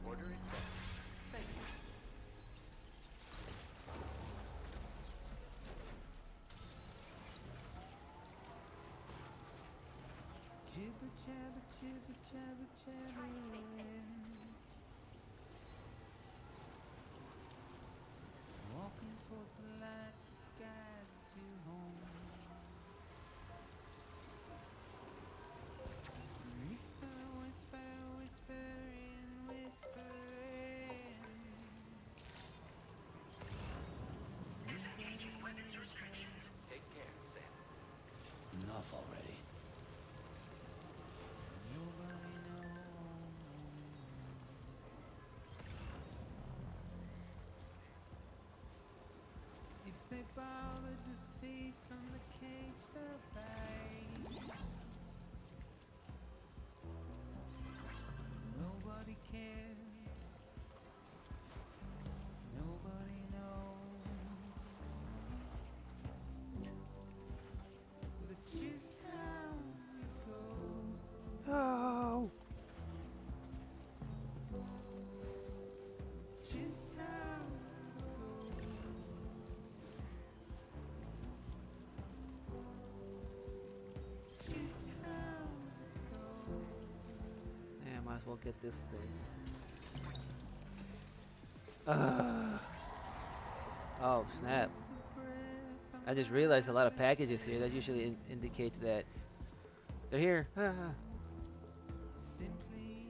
Order accepted. Thank you. Jibber jabber jibber jabber jabber. Try to stay safe. bother to see from the cage to bite. Nobody cares. Nobody knows. That's just how it goes. Oh. It's just how it goes. It's just how it goes. Yeah, might as well get this thing. Oh, snap. I just realized a lot of packages here. That usually indicates that they're here. Simply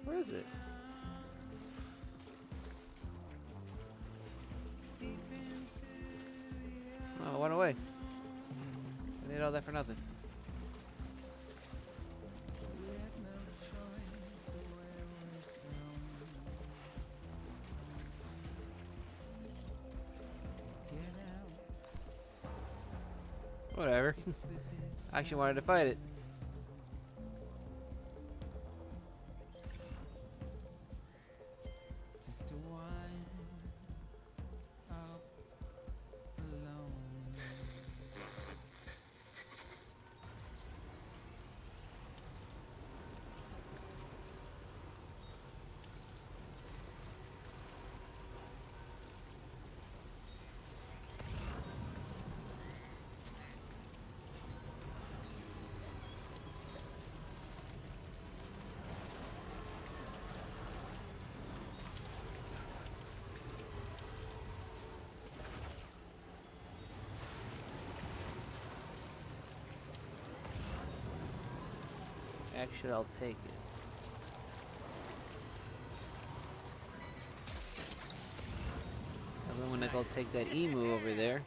Where is it? Oh, it went away. I did all that for nothing. Whatever. I actually wanted to fight it. just a wind up alone. Actually, I'll take it. And then when I go take that emu over there.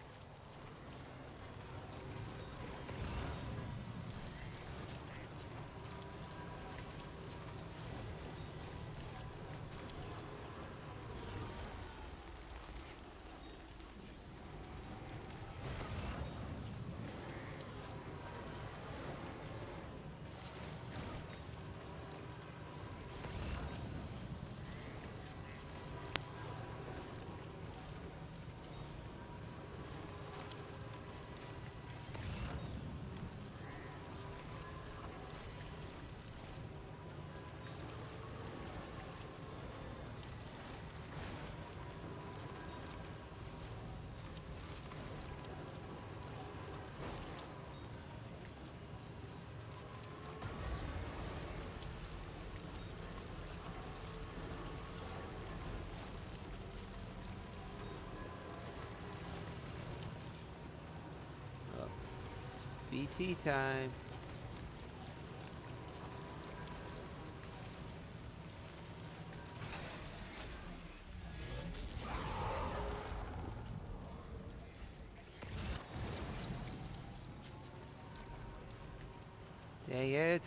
BT time. Dang it.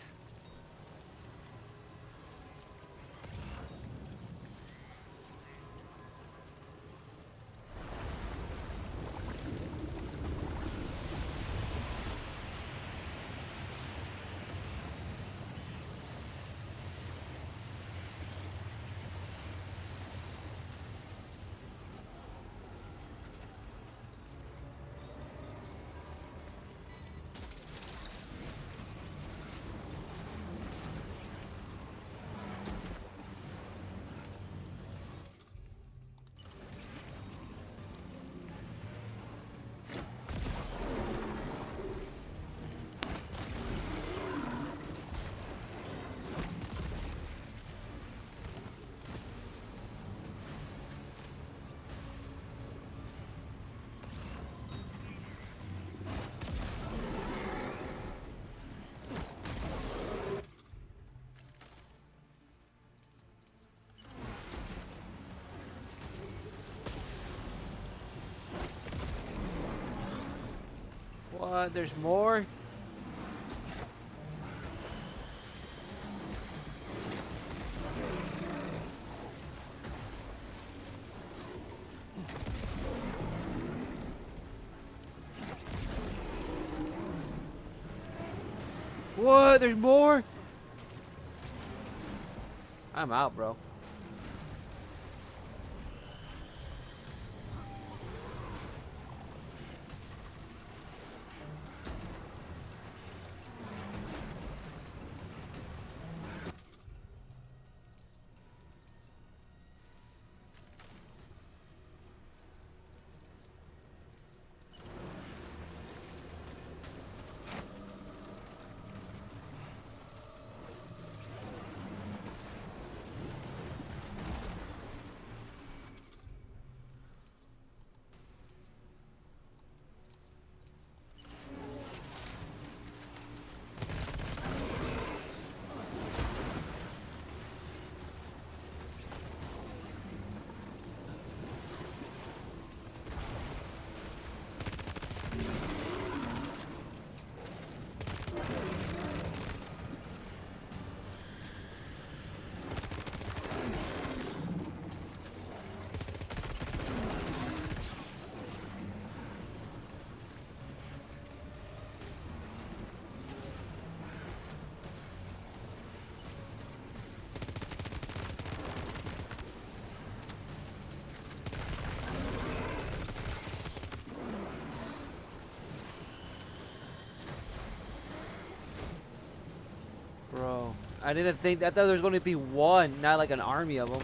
What? There's more? What? There's more? I'm out, bro. Bro, I didn't think. I thought there was going to be one, not like an army of them.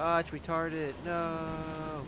Oh, it's retarded. No.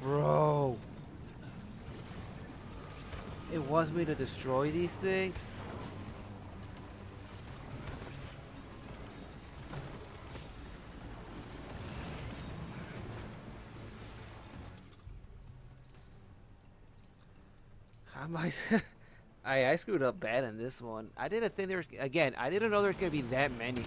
Bro. It wants me to destroy these things? How am I... I screwed up bad in this one. I didn't think there was... Again, I didn't know there was going to be that many.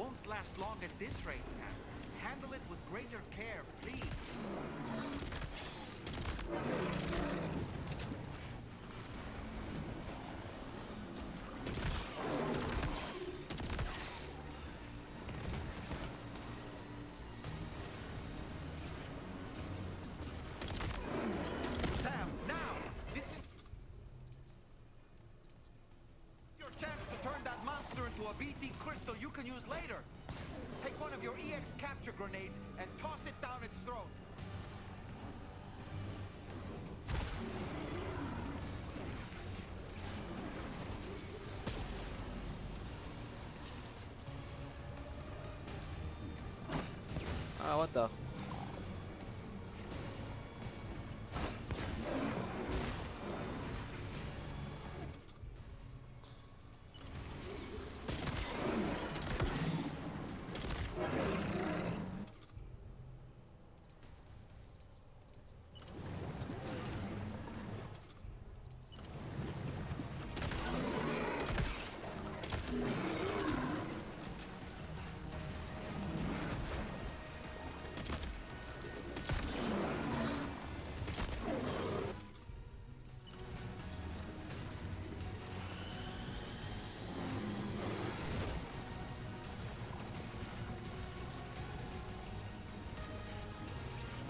won't last long at this rate, Sam. Handle it with greater care, please. Sam, now! This is your chance to turn that monster into a BT crystal you can use later. Take one of your EX capture grenades and toss it down its throat. Oh, what the?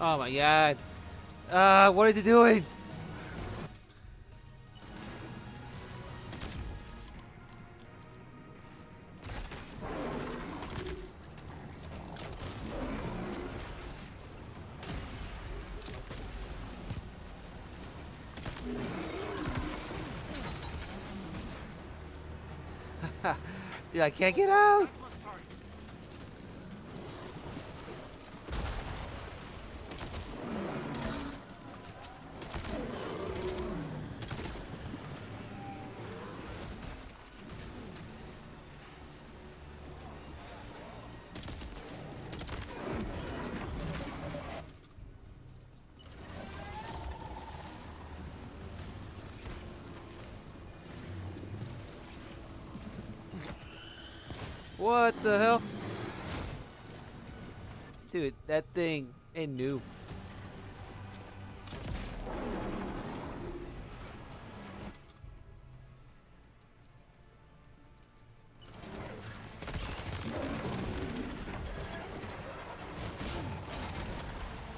Oh my god. What is it doing? Dude, I can't get out. What the hell? Dude, that thing ain't new.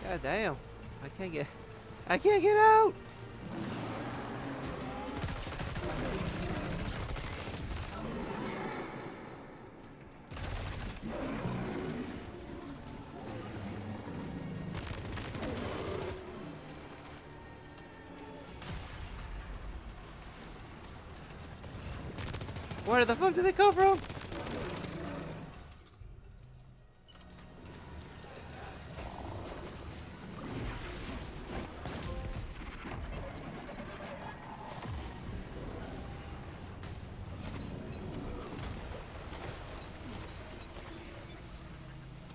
God damn. I can't get out. Where the fuck did they come from?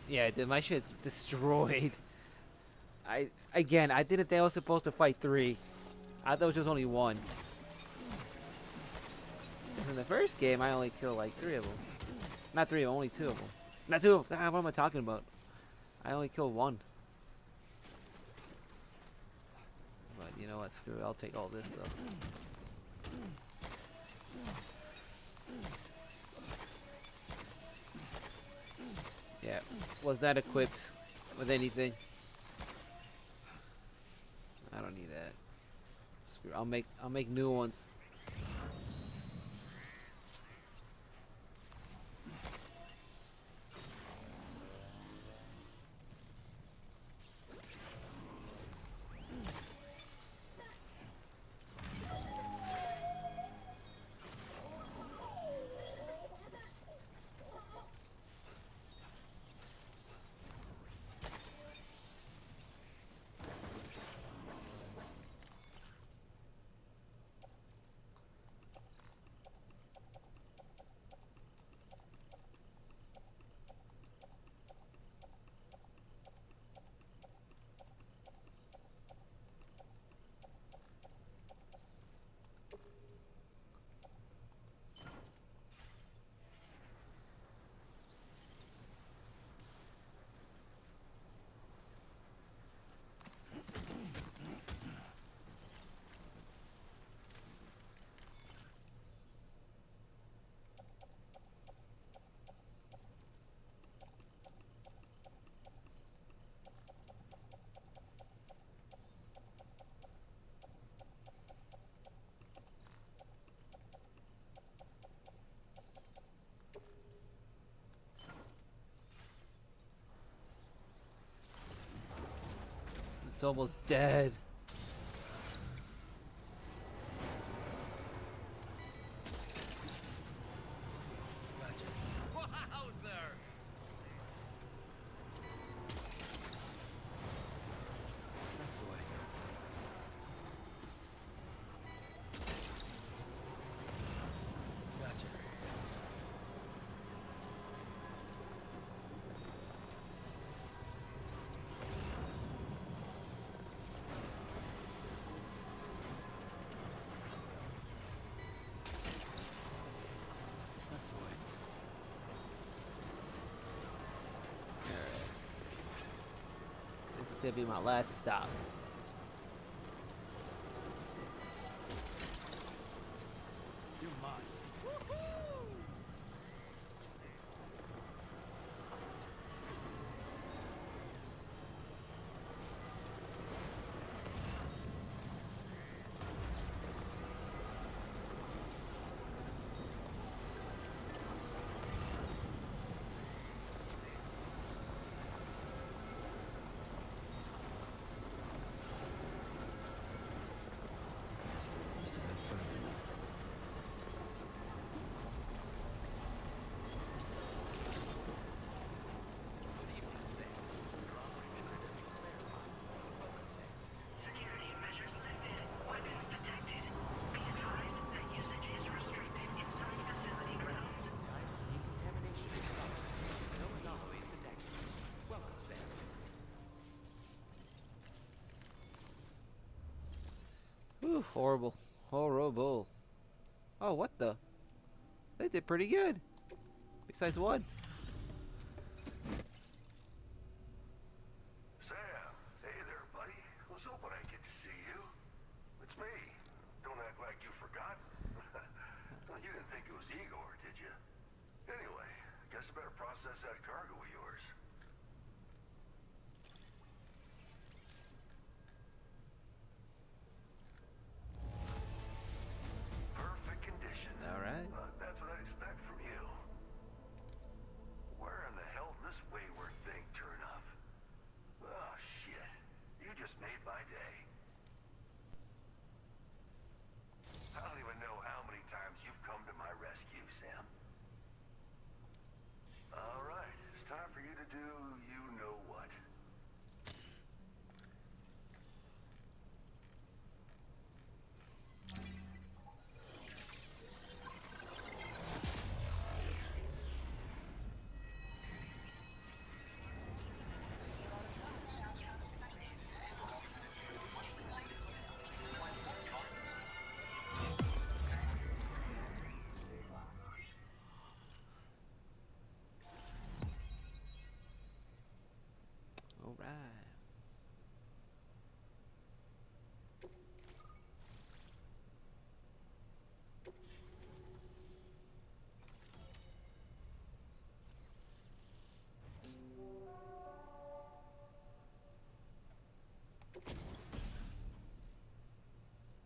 Yeah, dude, my shit's destroyed. I didn't think I was supposed to fight 3. I thought it was just only 1. 'Cause in the first game, I only killed like 3 of them. Not 3 of them, only 2 of them. Not 2 of them. God, what am I talking about? I only killed 1. But you know what? Screw it. I'll take all this stuff. Yeah, was not equipped with anything. I don't need that. Screw. I'll make new ones. It's almost dead. Wowzer! That's the way. Gotcha. That's the way. This is gonna be my last stop. You're mine. Must have been further enough. Security measures lifted. Weapons detected. Be advised that usage is restricted inside facility grounds. Decontamination acknowledged. No anomalies detected. Welcome, Sam. Whew, horrible. Horrible. Oh, what the? They did pretty good. Besides one. Sam, hey there, buddy. Was hoping I'd get to see you. It's me. Don't act like you forgot. Well, you didn't think it was Igor, did you? Anyway, guess I better process that cargo of yours. Perfect condition. All right. That's what I'd expect from you. Where in the hell did this wayward thing turn up? Oh, shit. You just made my day. I don't even know how many times you've come to my rescue, Sam. All right, it's time for you to do you know what. All right.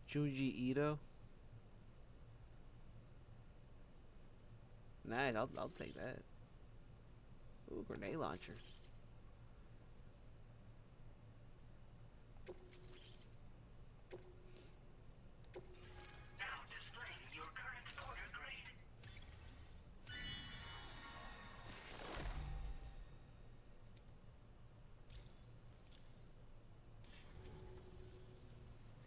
Junji Ito. Nice. I'll take that. Ooh, grenade launcher. Now displaying your current order grade.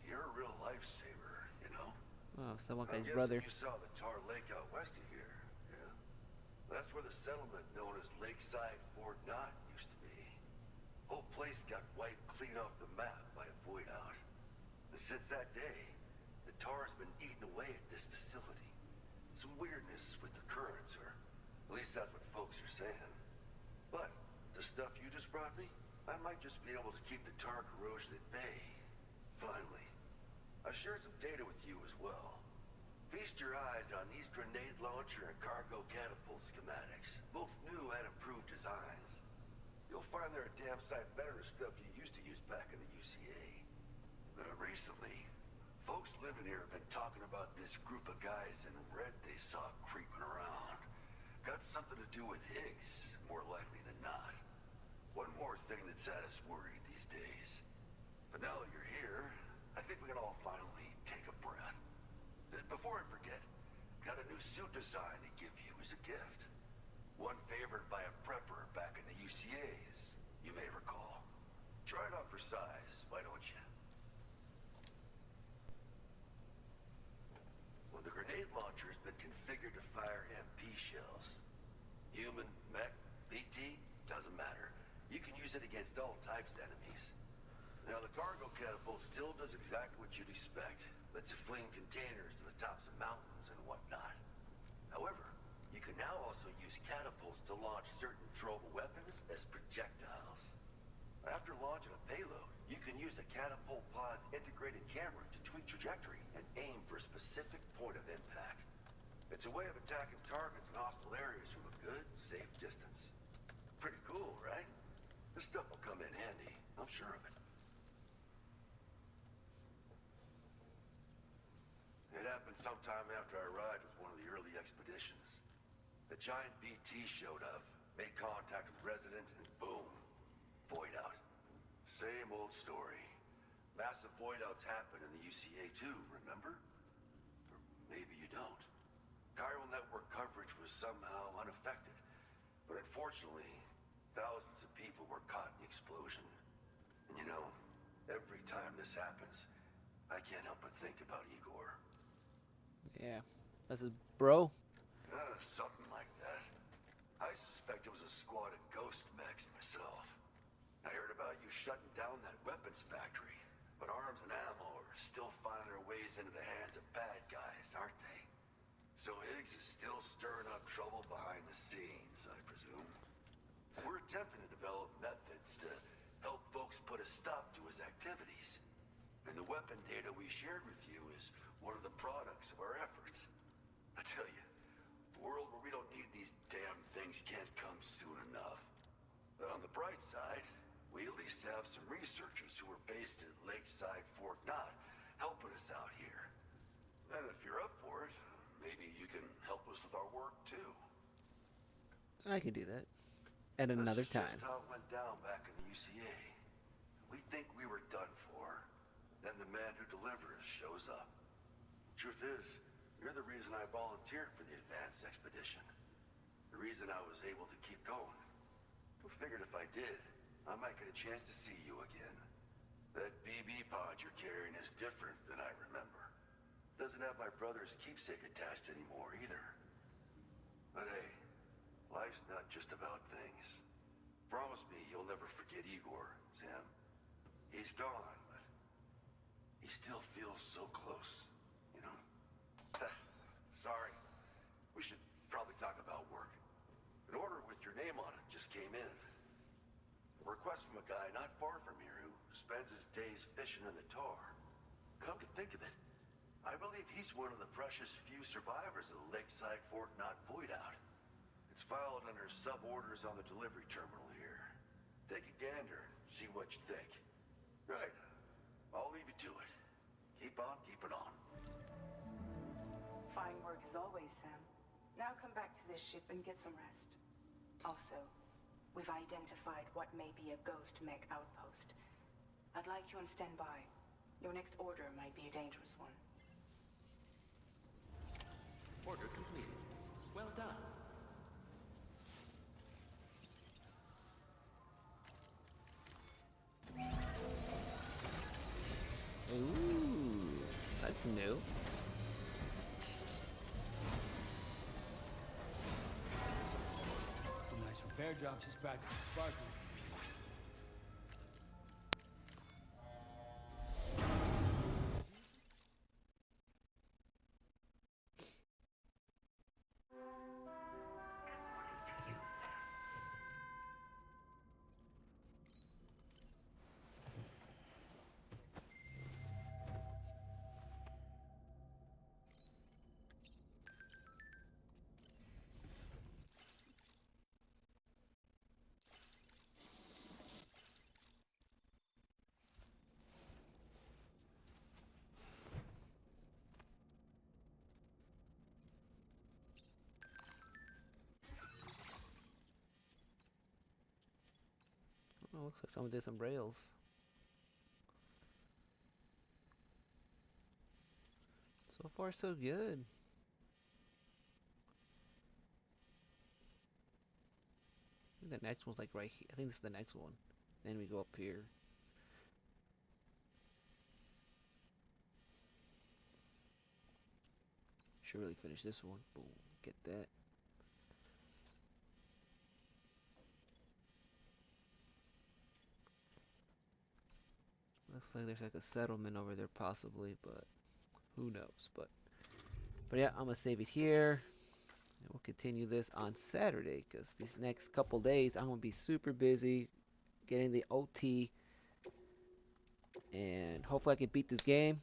You're a real lifesaver, you know? Oh, it's that one I'm guy's guessing brother. you saw the Tar Lake out west of here, yeah? That's where the settlement known as Lakeside Fort Knott used to be. Whole place got wiped clean off the map by a void out. And since that day, the tar's been eating away at this facility. Some weirdness with the currents, or at least that's what folks are saying. But the stuff you just brought me, I might just be able to keep the tar corrosion at bay. Finally. I've shared some data with you as well. Feast your eyes on these grenade launcher and cargo catapult schematics, both new and improved designs. You'll find they're a damn sight better than stuff you used to use back in the UCA. Recently, folks living here have been talking about this group of guys in red they saw creeping around. Got something to do with Higgs, more likely than not. One more thing that's had us worried these days. But now that you're here, I think we can all finally take a breath. Before I forget, got a new suit design to give you as a gift. One favored by a prepper back in the UCAs, you may recall. Try it on for size, why don't you? Well, the grenade launcher has been configured to fire MP shells. Human, mech, BT, doesn't matter. You can use it against all types of enemies. Now, the cargo catapult still does exactly what you'd expect. Lets you fling containers to the tops of mountains and whatnot. However, you can now also use catapults to launch certain throwable weapons as projectiles. After launching a payload, you can use the catapult pod's integrated camera to tweak trajectory and aim for a specific point of impact. It's a way of attacking targets in hostile areas from a good, safe distance. Pretty cool, right? This stuff will come in handy, I'm sure of it. It happened sometime after I arrived with one of the early expeditions. The giant BT showed up, made contact with residents, and boom, void out. Same old story. Massive void outs happen in the UCA too, remember? Or maybe you don't. Chiral network coverage was somehow unaffected, but unfortunately, thousands of people were caught in the explosion. And you know, every time this happens, I can't help but think about Igor. Yeah, that's his bro. Something like that. I suspect it was a squad of ghost mechs myself. I heard about you shutting down that weapons factory, but arms and ammo are still finding their ways into the hands of bad guys, aren't they? So Higgs is still stirring up trouble behind the scenes, I presume. We're attempting to develop methods to help folks put a stop to his activities. And the weapon data we shared with you is one of the products of our efforts. I tell you, a world where we don't need these damn things can't come soon enough. But on the bright side, we at least have some researchers who are based at Lakeside Fort Knott helping us out here. And if you're up for it, maybe you can help us with our work too. I can do that. At another time. This is just how it went down back in the UCA. We think we were done for. Then the man who delivers shows up. Truth is, you're the reason I volunteered for the advanced expedition. The reason I was able to keep going. I figured if I did, I might get a chance to see you again. That BB pod you're carrying is different than I remember. Doesn't have my brother's keepsake attached anymore either. But hey, life's not just about things. Promise me you'll never forget Igor, Sam. He's gone, but he still feels so close, you know? Sorry. We should probably talk about work. An order with your name on it just came in. A request from a guy not far from here who spends his days fishing in the tar. Come to think of it, I believe he's one of the precious few survivors of the Lakeside Fort Knott void out. It's filed under sub-orders on the delivery terminal here. Take a gander, see what you think. Right. I'll leave you to it. Keep on keeping on. Fine work as always, Sam. Now come back to this ship and get some rest. Also, we've identified what may be a ghost mech outpost. I'd like you on standby. Your next order might be a dangerous one. Order completed. Well done. Ooh, that's new. Nice repair job. She's practically sparkling. Oh, looks like someone did some rails. So far, so good. I think the next one's like right here. I think this is the next one. Then we go up here. Should really finish this one. Boom. Get that. Looks like there's like a settlement over there possibly, but who knows. But yeah, I'm gonna save it here. And we'll continue this on Saturday because these next couple days I'm gonna be super busy getting the OT, and hopefully I can beat this game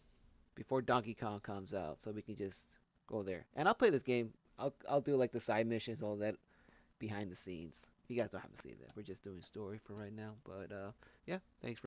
before Donkey Kong comes out, so we can just go there. And I'll play this game. I'll do like the side missions, all that behind the scenes. You guys don't have to see that. We're just doing story for right now. But yeah, thanks for